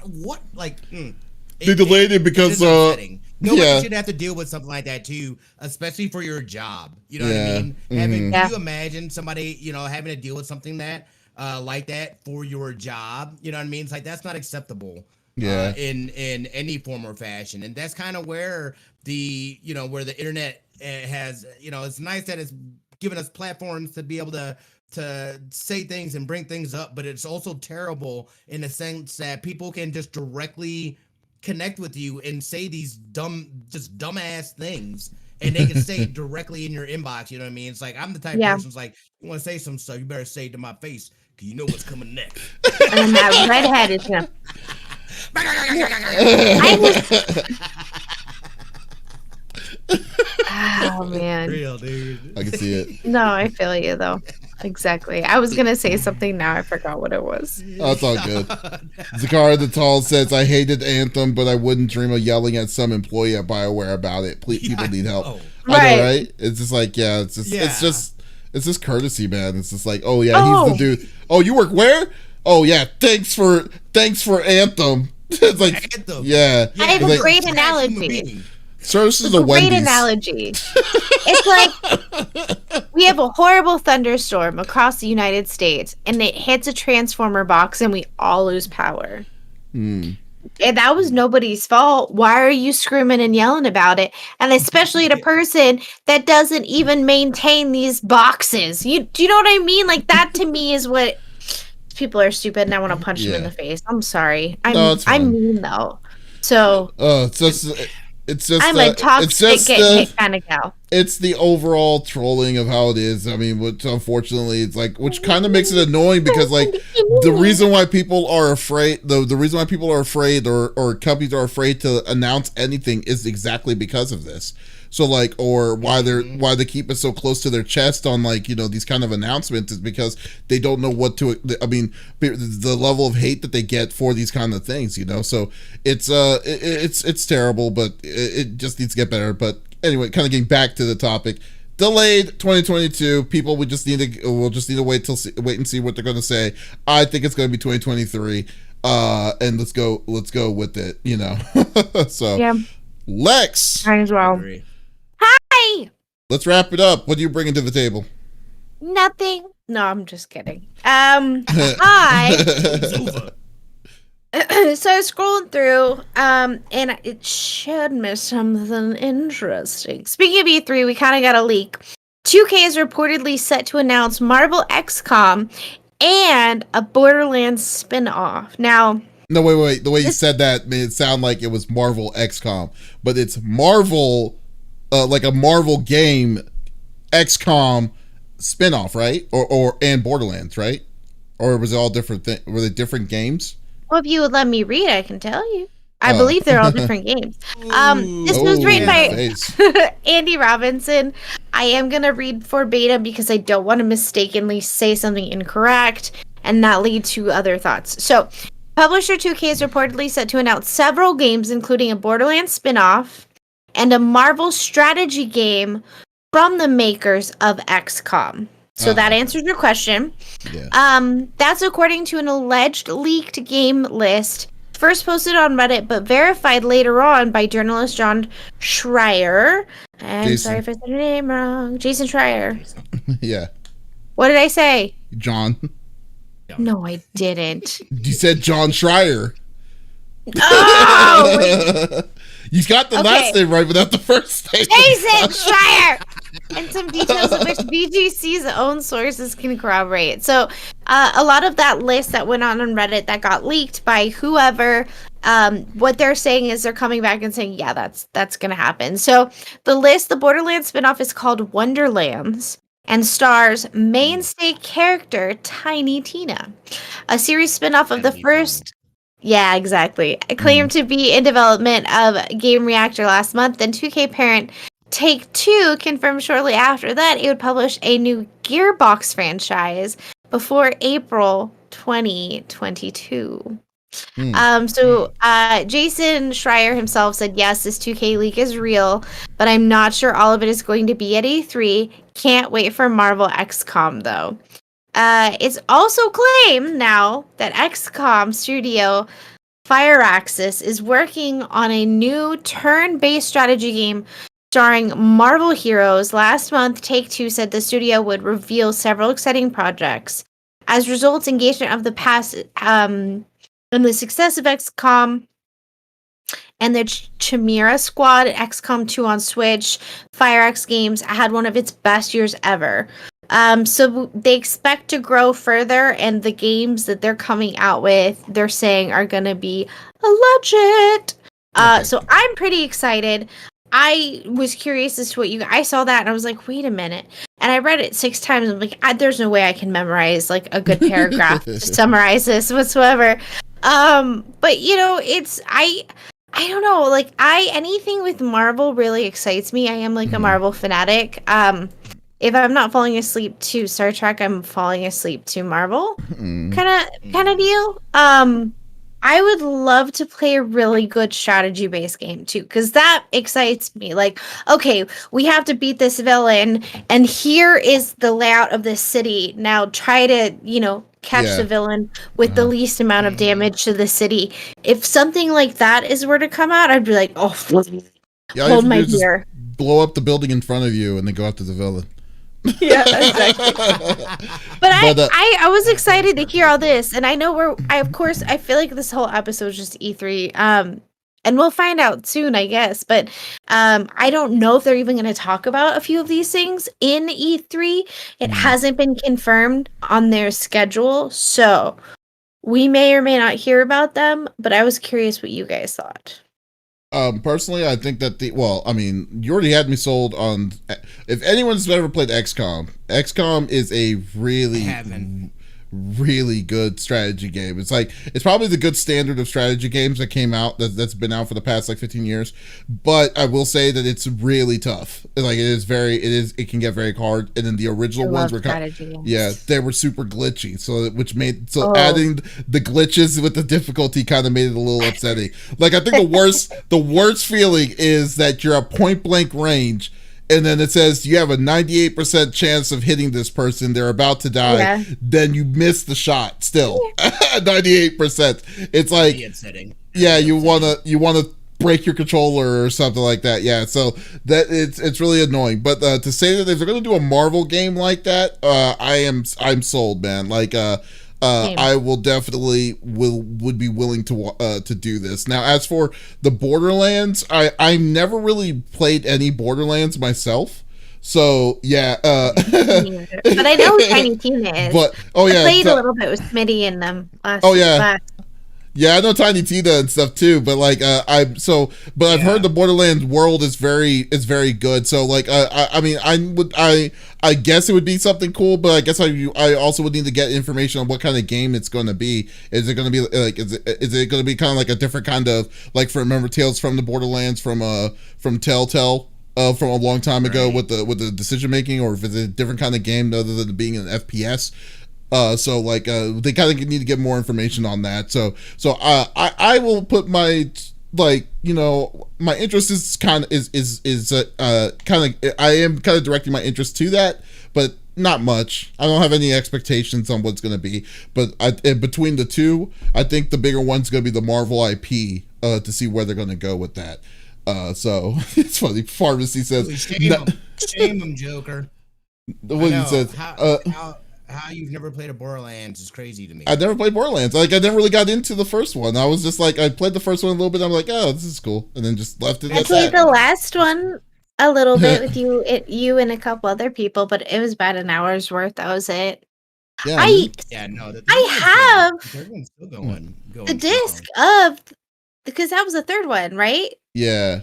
they delayed it because nobody should have to deal with something like that too, especially for your job. You know what I mean? Can you imagine somebody having to deal with something that like that for your job? You know what I mean? It's like, that's not acceptable. In any form or fashion, and that's kind of where the internet has, it's nice that it's given us platforms to be able to say things and bring things up, but it's also terrible in the sense that people can just directly connect with you and say these dumbass things, and they can say it directly in your inbox. You know what I mean? It's like, I'm the type of person who's like, you want to say some stuff, you better say it to my face, because you know what's coming next. And then that redhead is gonna. Oh man, real dude. I can see it. No, I feel you though. Exactly. I was gonna say something, now I forgot what it was. Oh, it's all good. Zakara the Tall says, I hated Anthem, but I wouldn't dream of yelling at some employee at BioWare about it. People need help. I know, right? It's just like, it's just courtesy, man. It's just like, he's the dude. Oh, you work where? Oh yeah, thanks for Anthem. It's like, Anthem. I have a great analogy. So this is a Wendy's. Great analogy. It's like we have a horrible thunderstorm across the United States, and it hits a transformer box, and we all lose power. And that was nobody's fault. Why are you screaming and yelling about it? And especially at a person that doesn't even maintain these boxes. Do you know what I mean? Like, that to me is what people are stupid, and I want to punch them in the face. I'm sorry. I'm mean though. So. It's just I'm a toxic kind of gal. It's the overall trolling of how it is. I mean, which unfortunately, it's like, which kind of makes it annoying because, like, the reason why people are afraid, the reason why people are afraid, or companies are afraid to announce anything, is exactly because of this. So, like, or why they keep it so close to their chest on, like, these kind of announcements, is because they don't know what to. I mean, the level of hate that they get for these kind of things, So it's terrible, but it just needs to get better. But anyway, kind of getting back to the topic, delayed 2022. People, we'll just need to wait and see what they're going to say. I think it's going to be 2023. And let's go with it. So yeah. Lex, might as well. Hi. Let's wrap it up. What are you bringing to the table? Nothing. No, I'm just kidding. Hi. So I was scrolling through, and it showed me something interesting. Speaking of E3, we kind of got a leak. 2K is reportedly set to announce Marvel XCOM and a Borderlands spin-off. Now... No, wait. The way you said that made it sound like it was Marvel XCOM, but it's Marvel, like a Marvel game, XCOM spinoff, right? And Borderlands, right? Or was it all different things? Were they different games? Well, if you would let me read, I can tell you. I believe they're all different games. This was written by Andy Robinson. I am gonna read verbatim because I don't want to mistakenly say something incorrect and not lead to other thoughts. So. Publisher 2K is reportedly set to announce several games, including a Borderlands spin-off and a Marvel strategy game from the makers of XCOM. So that answers your question. Yeah. That's according to an alleged leaked game list, first posted on Reddit, but verified later on by journalist John Schreier. I'm sorry if I said your name wrong. Jason Schreier. Yeah. What did I say? John. No, I didn't. You said John Schreier. Oh! You got the last name right, but not the first name. Jason Schreier! And some details of which BGC's own sources can corroborate. So, a lot of that list that went on Reddit that got leaked by whoever What they're saying is they're coming back and saying, yeah, that's gonna happen. So the Borderlands spinoff is called Wonderlands and stars mainstay character Tiny Tina, a series spinoff of the first. Yeah, exactly. Claimed to be in development of Game Reactor last month, and 2K parent Take-Two confirmed shortly after that it would publish a new Gearbox franchise before April 2022. Jason Schreier himself said, yes, this 2K leak is real, but I'm not sure all of it is going to be at E3. Can't wait for Marvel XCOM, though. It's also claimed now that XCOM studio Firaxis is working on a new turn-based strategy game starring Marvel heroes. Last month, Take-Two said the studio would reveal several exciting projects. As results, engagement of the past and the success of XCOM and the Chimera Squad, XCOM 2 on Switch, FireX Games had one of its best years ever. So they expect to grow further, and the games that they're coming out with, they're saying are going to be legit. So I'm pretty excited. I was curious as to what I saw that and I was like, wait a minute. And I read it 6 times. I'm like, there's no way I can memorize like a good paragraph to summarize this whatsoever. But it's I don't know, like anything with Marvel really excites me. I am like a Marvel fanatic. If I'm not falling asleep to Star Trek, I'm falling asleep to Marvel kind of deal. I would love to play a really good strategy-based game too, because that excites me. Like, okay, we have to beat this villain, and here is the layout of this city. Now try to, catch the villain with the least amount of damage to the city. If something like that is were to come out, I'd be like, oh, hold my beer. Blow up the building in front of you and then go after the villain. Yeah, exactly. But I was excited to hear all this, and I know I feel like this whole episode is just E3, and we'll find out soon, I guess. But I don't know if they're even going to talk about a few of these things in E3. It hasn't been confirmed on their schedule, so we may or may not hear about them. But I was curious what you guys thought. Personally, I think that you already had me sold on. If anyone's ever played XCOM is a really good strategy game. It's probably the good standard of strategy games that came out that's been out for the past 15 years. But I will say that it's really tough. It can get very hard. And then the original ones were they were super glitchy. Adding the glitches with the difficulty kind of made it a little upsetting. Like, I think the worst feeling is that you're at point blank range, and then it says you have a 98% chance of hitting this person. They're about to die. Yeah. Then you miss the shot still. 98%. It's like, you want to break your controller or something like that. Yeah, so that it's really annoying. But to say that if they're going to do a Marvel game like that, I'm sold, man. Like, I will definitely would be willing to do this. Now, as for the Borderlands, I never really played any Borderlands myself. So yeah, but I know who Tiny Tina is. But I played a little bit with Smitty in them last. Yeah, I know Tiny Tina and stuff too, but I've heard the Borderlands world is very good. So I guess it would be something cool, but I guess I also would need to get information on what kind of game it's going to be. Is it going to be is it going to be kind of like a different kind of remember Tales from the Borderlands from Telltale from a long time ago with the decision making, or if it's a different kind of game other than being an FPS. They kind of need to get more information on that. So I will put my my interest is I am kind of directing my interest to that, but not much. I don't have any expectations on what's going to be, but between the two, I think the bigger one's going to be the Marvel IP to see where they're going to go with that. So it's funny. Pharmacy says, "Shame him, Joker." What he says. How you've never played a Borderlands is crazy to me. I never played Borderlands. I never really got into the first one. I was just I played the first one a little bit. I'm like, oh, this is cool, and then just left it. I played the last one a little bit with you and a couple other people, but it was about an hour's worth. That was it. Yeah, I have the disc of because that was the third one, right? Yeah.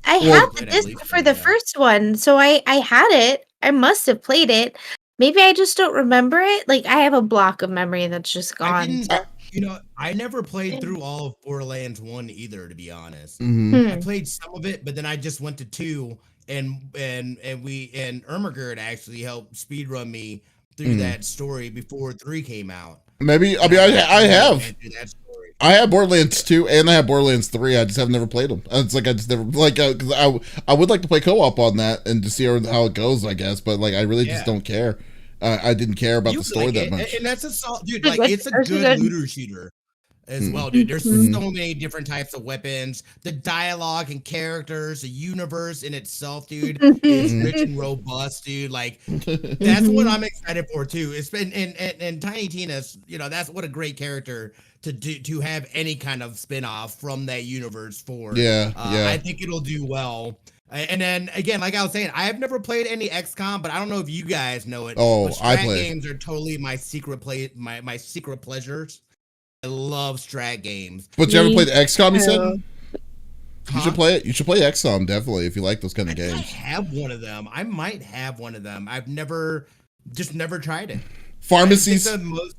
I Well, had the disc for the first one, so I had it. I must have played it. Maybe I just don't remember it. Like, I have a block of memory that's just I gone. didn't, So. I never played through all of Borderlands 1 either, to be honest. mhm. I played some of it, but then I just went to 2, and Ermagerd actually helped speedrun me through that story before 3 came out. Maybe, I And mean, I actually have. went through that story. I have Borderlands 2 and I have Borderlands 3. I just have never played them. It's like I just never like because I would like to play co-op on that and to see how it goes, I guess. But like I really just don't care. I didn't care about You the story like that it, much. and that's a solid, dude. Like, Like, it's a that's good good. looter shooter as Mm. well, dude. There's Mhm. so many different types of weapons. The dialogue and characters, the universe in itself, dude, is rich and robust, dude. Like, that's what I'm excited for too. It's been and Tiny Tina's, that's what a great character to have any kind of spin-off from that universe for. Yeah, yeah. I think it'll do well. And then again, like I was saying, I have never played any XCOM, but I don't know if you guys know it. Oh, but I strat play. games are totally my my secret pleasures. I love strat games. But you ever played XCOM? You said too. you should play it. You should play XCOM definitely if you like those kind of I think I games. have one of them. I might have one of them. I've never tried it. Pharmacies. I think the most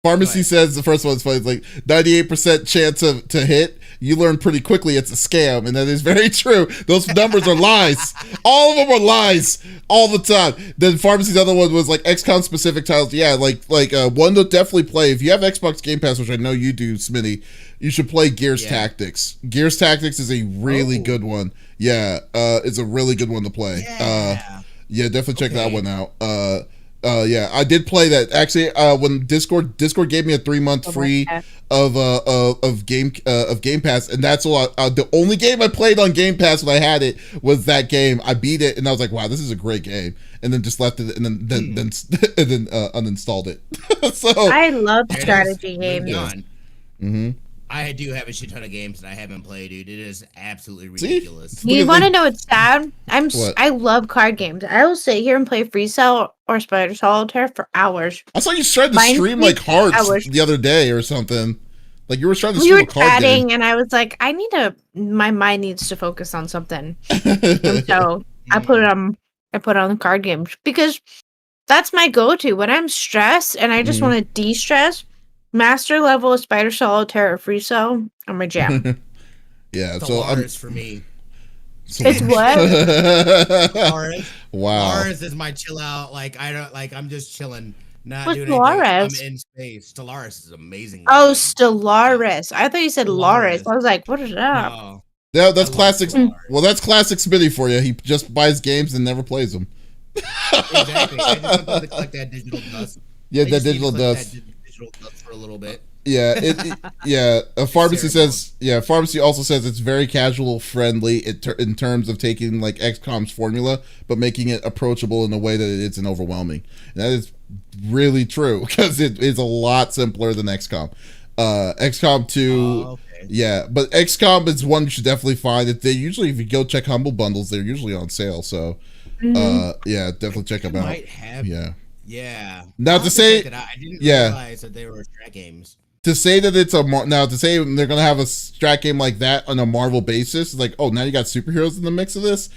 Pharmacy says the first one's funny. It's like 98% chance to hit. You learn pretty quickly it's a scam, and that is very true. Those numbers are lies. All of them are lies all the time. Then Pharmacy's other one was like XCOM specific titles. Yeah, like one to definitely play. If you have Xbox Game Pass, which I know you do, Smitty, you should play Gears Tactics. Gears Tactics is a really good one. Yeah, it's a really good one to play. Yeah, definitely check that one out. Yeah, I did play that actually. When Discord gave me a 3-month free of Game Pass, and that's all. The only game I played on Game Pass when I had it was that game. I beat it, and I was like, "Wow, this is a great game." And then just left it, and then uninstalled it. So I love strategy games. Mm-hmm. I do have a shit ton of games that I haven't played, dude. It is absolutely ridiculous. You want to know what's sad? I love card games. I will sit here and play Free Cell or Spider Solitaire for hours. I saw you tried to stream like Hearts the other day or something. Like you were trying to stream a card game. And I was like, my mind needs to focus on something. And so I put on the card games because that's my go-to when I'm stressed and I just want to de-stress. Master level of Spider Solitaire or Free Cell are my jam. Yeah, Solaris for me. It's what? Solaris. Wow. Solaris is my chill out. Like I'm just chilling, not What's doing Solaris? anything. I'm in space. Stellaris is amazing. Oh, Stellaris. I thought you said Laris. I was like, what is that? No. Yeah, that's classic. Well, that's classic Smitty for you. He just buys games and never plays them. Exactly. I just want to collect that digital dust. Yeah, that digital dust. For a little bit. Yeah, Pharmacy says. Yeah, Pharmacy also says it's very casual friendly in terms of taking like XCOM's formula, but making it approachable in a way that it isn't overwhelming. And that is really true because it is a lot simpler than XCOM. XCOM 2. Yeah, but XCOM is one you should definitely find. They usually, if you go check Humble Bundles, they're usually on sale. So, yeah, definitely check them out. Yeah. Now to say, I didn't realize that they were strat games. To say that it's to say they're gonna have a strat game like that on a Marvel basis, it's like, oh, now you got superheroes in the mix of this.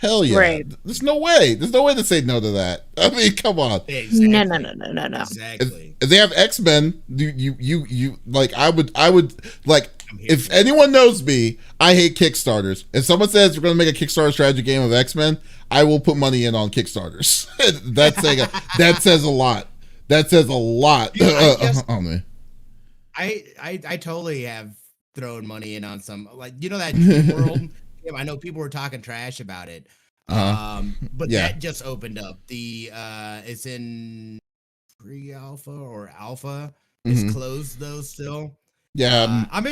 Hell yeah! Right. There's no way. There's no way to say no to that. I mean, come on. Exactly. No. Exactly. If they have X-Men, you like. I would like. If anyone knows me, I hate Kickstarters. If someone says we're gonna make a Kickstarter strategy game of X-Men, I will put money in on Kickstarters. That says a lot. That says a lot. On me. I totally have thrown money in on some, like, that Dream World. I know people were talking trash about it. But that just opened up. It's in pre-alpha or alpha. It's closed though still. Yeah. I've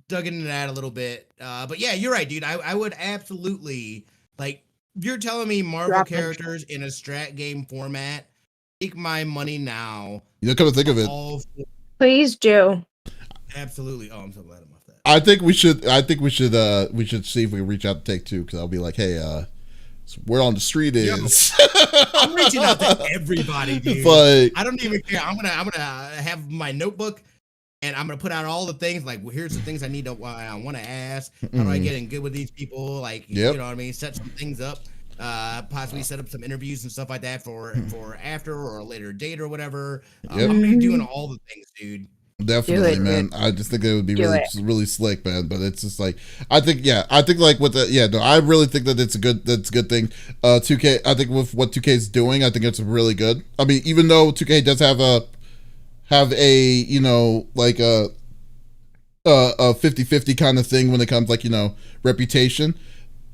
dug into that a little bit. But yeah, you're right, dude. I would absolutely, like, if you're telling me Marvel characters in a strat game format, take my money now. Come to think of it. Please do. Absolutely. Oh, I'm so glad I'm off that. I think we should see if we reach out to Take-Two, because I'll be like, hey, where on the street is. I'm reaching out to everybody, dude. But I don't even care. I'm gonna have my notebook and I'm gonna put out all the things like, well, here's the things I want to ask. How do I get in good with these people? Like, you know what I mean? Set some things up. Possibly set up some interviews and stuff like that for after or a later date or whatever. I'm gonna be doing all the things, dude. Definitely, man. I just think it would be really slick, man. But it's just like I think like with the no, I really think that that's a good thing. 2K, I think with what 2K is doing, I think it's really good. I mean, even though 2K does have a you know, like a 50-50 kind of thing when it comes, like, you know, reputation.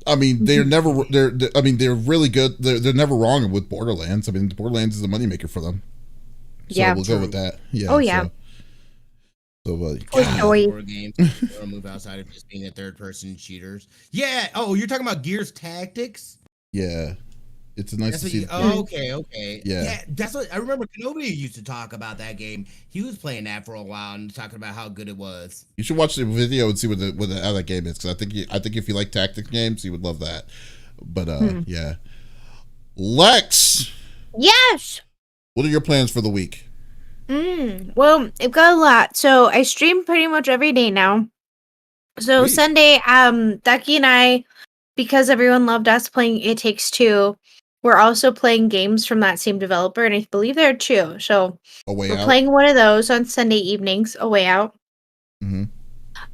I mean, they're really good. They're never wrong with Borderlands. I mean, Borderlands is a moneymaker for them. So we'll go with that. Yeah. Oh yeah. So horror games move outside of just being a third-person shooters. Yeah. Oh, you're talking about Gears Tactics? Yeah. It's nice to see. Okay. Yeah, that's what I remember. Kenobi used to talk about that game. He was playing that for a while and talking about how good it was. You should watch the video and see how that game is, because I think if you like tactics games, you would love that. But yeah, Lex. Yes. What are your plans for the week? Well, I've got a lot. So I stream pretty much every day now. So Sweet. Sunday, Ducky and I, because everyone loved us playing It Takes Two, we're also playing games from that same developer, and I believe there are two. So we're playing one of those on Sunday evenings, A Way Out.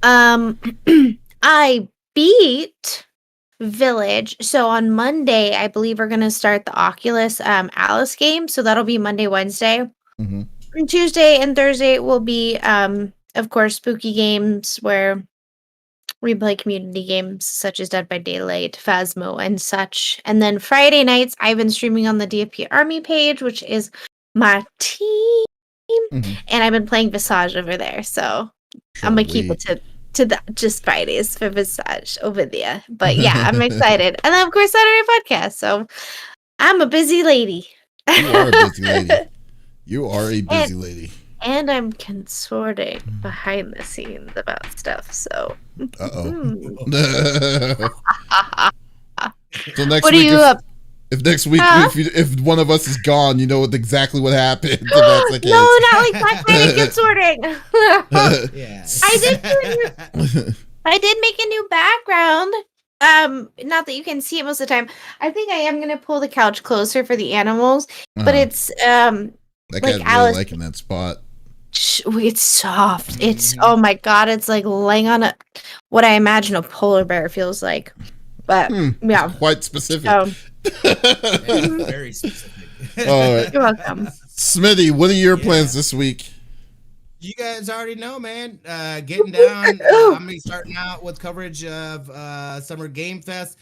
I beat Village. So on Monday, I believe we're going to start the Oculus Alice game. So that'll be Monday, Wednesday. And Tuesday and Thursday will be, of course, spooky games where we play community games such as Dead by Daylight, Phasmo, and such. And then Friday nights, I've been streaming on the DFP Army page, which is my team. And I've been playing Visage over there. So I'm going to keep it to just Fridays for Visage over there. But yeah, I'm excited. And then, of course, Saturday podcast. So I'm a busy lady. You are a busy lady. You are a busy lady. And I'm consorting behind the scenes about stuff, so. So next what week, are you up? If next week, if one of us is gone, you know exactly what happened. If that's the case. No, not like that kind of consorting. Yeah. I did make a new background. Not that you can see it most of the time. I think I am gonna pull the couch closer for the animals, but it's that guy's really liking that spot. It's soft. It's oh my god, it's like laying on what I imagine a polar bear feels like. But yeah, quite specific. Very specific. All right. You're welcome. Smitty, what are your plans this week? You guys already know, man. Getting down. I'm gonna be starting out with coverage of Summer Game Fest,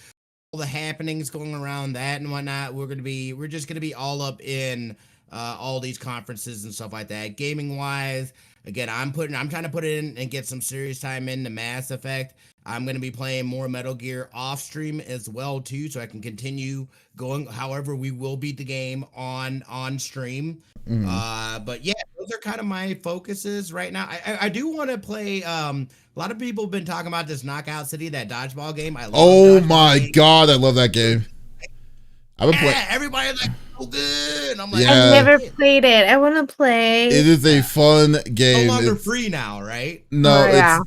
all the happenings going around that and whatnot. We're just gonna be all up in all these conferences and stuff like that. Gaming wise, again, I'm trying to put in and get some serious time into Mass Effect. I'm going to be playing more Metal Gear off stream as well too, so I can continue going. However, we will beat the game on stream. But yeah, those are kind of my focuses right now. I do want to play. A lot of people have been talking about this Knockout City, that dodgeball game. I love my god, I love that game. I've been playing. Everybody's like, so good. I'm like, I've never played it. I want to play. It is a fun game. No longer free now, right? No,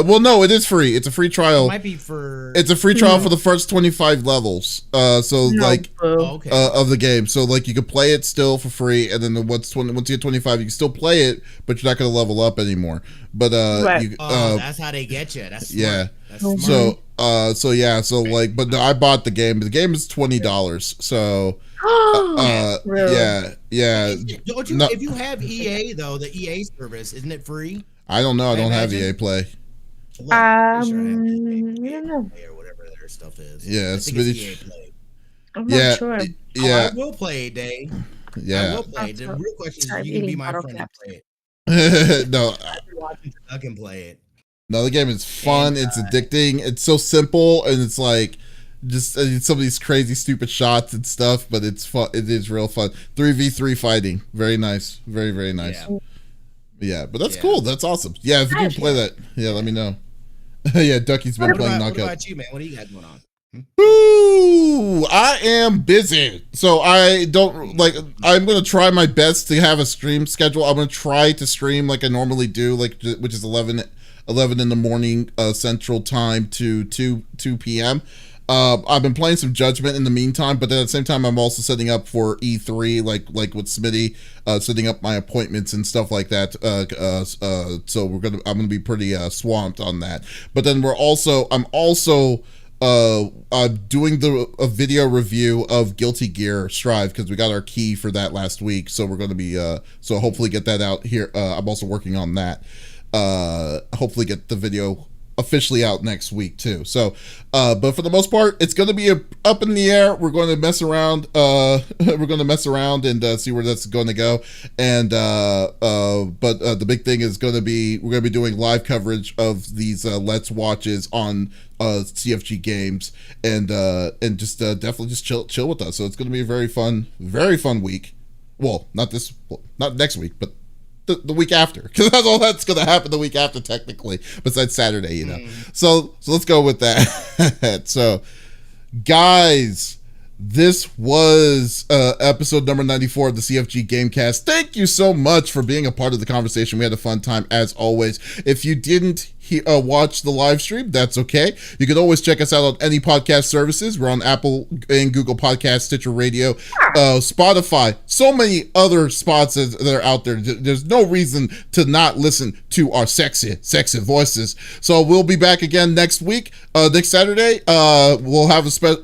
no, it is free. It's a free trial. It might be for. It's a free trial for the first 25 levels. Of the game. So like you can play it still for free, and then once you get 25, you can still play it, but you're not going to level up anymore. But that's how they get you. That's smart. Yeah. That's smart. But no, I bought the game. The game is $20. So yeah. Don't you? If you have EA though, the EA service, isn't it free? I don't know. I don't have EA Play. I don't know. Or whatever their stuff is. Yeah, it's EA Play. I'm not sure. Yeah. I will play a day. Yeah. I will play. The real question is, you can be my friend and play it. No. I can play it. No, the game is fun. It's addicting. It's so simple, and it's like just some of these crazy, stupid shots and stuff. But it's fun. It is real fun. 3v3 fighting, very nice, very very nice. Yeah, but that's cool. That's awesome. Yeah, if you can play that, let me know. Yeah, Ducky's been playing Knockout. What about you, man? What do you got going on? Woo! Ooh, I am busy. So I don't like, I'm going to try my best to have a stream schedule. I'm going to try to stream like I normally do, like, which is 11 in the morning, Central Time to 2 p.m. I've been playing some Judgment in the meantime, but then at the same time, I'm also setting up for E3, like with Smitty, setting up my appointments and stuff like that. So I'm gonna be pretty swamped on that. But then I'm also doing a video review of Guilty Gear Strive because we got our key for that last week. So we're gonna be so hopefully get that out here. I'm also working on that. Hopefully get the video officially out next week too. So but for the most part, it's going to be up in the air. We're going to mess around and see where that's going to go. And but the big thing is going to be, we're going to be doing live coverage of these Let's Watches on CFG Games, and just definitely just chill with us. So it's going to be a very fun week. Well, not next week, but the week after, because that's all that's going to happen the week after, technically, besides Saturday, you know. So let's go with that. So, guys, this was episode number 94 of the CFG Gamecast. Thank you so much for being a part of the conversation. We had a fun time, as always. If you didn't watch the live stream, that's okay. You can always check us out on any podcast services. We're on Apple and Google Podcasts, Stitcher Radio, Spotify, so many other spots that are out there. There's no reason to not listen to our sexy voices. So we'll be back again next week, next Saturday. We'll have a special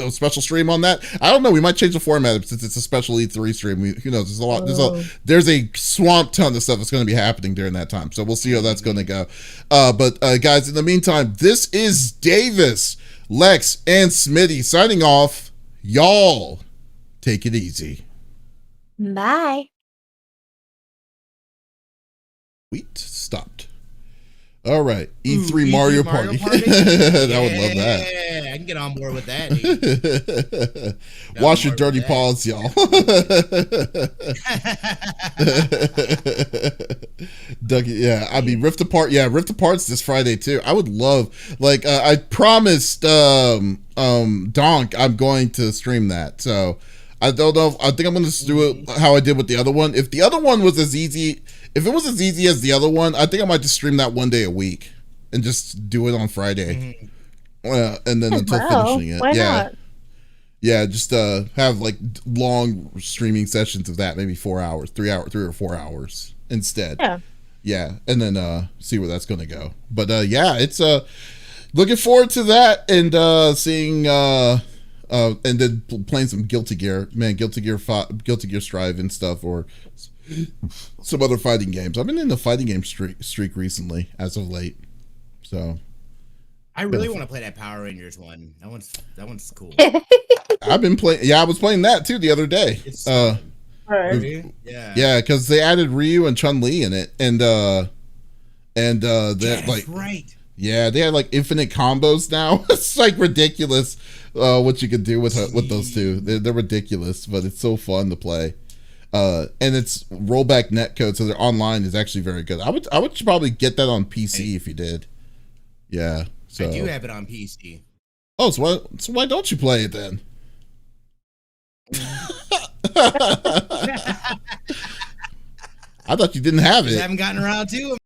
special stream on that. I don't know. We might change the format since it's a special E3 stream. Who knows? There's a swamp ton of stuff that's going to be happening during that time. So we'll see how that's going to go. But guys, in the meantime, this is Davis, Lex, and Smitty signing off. Y'all take it easy. Bye. Wait, stopped. All right, E3 Mario Party. I would love that. Yeah, I can get on board with that. Wash your dirty paws, y'all. Dougie, yeah, I mean, Rift Apart. Yeah, Rift Apart's this Friday too. I would love, like, I promised Donk I'm going to stream that. So I don't know. I think I'm going to do it how I did with the other one. If the other one was as easy. If it was as easy as the other one, I think I might just stream that one day a week and just do it on Friday. And then until finishing it. Why not? Yeah, just have like long streaming sessions of that, maybe 4 hours, 3 or 4 hours instead. Yeah. And then see where that's gonna go. But yeah, it's looking forward to that, and seeing and then playing some Guilty Gear. Man, Guilty Gear Strive and stuff, or some other fighting games. I've been in the fighting game streak recently, as of late. So I really want to play that Power Rangers one. That one's cool. I've been playing. Yeah, I was playing that too the other day. Yeah, because they added Ryu and Chun-Li in it, and that, like, right. Yeah, they had like infinite combos now. It's like ridiculous what you could do with those two. They're ridiculous, but it's so fun to play. And it's rollback netcode, so their online is actually very good. I would probably get that on PC if you did. Yeah, so I do have it on PC. Oh, so why don't you play it then? I thought you didn't have it. I haven't gotten around to it.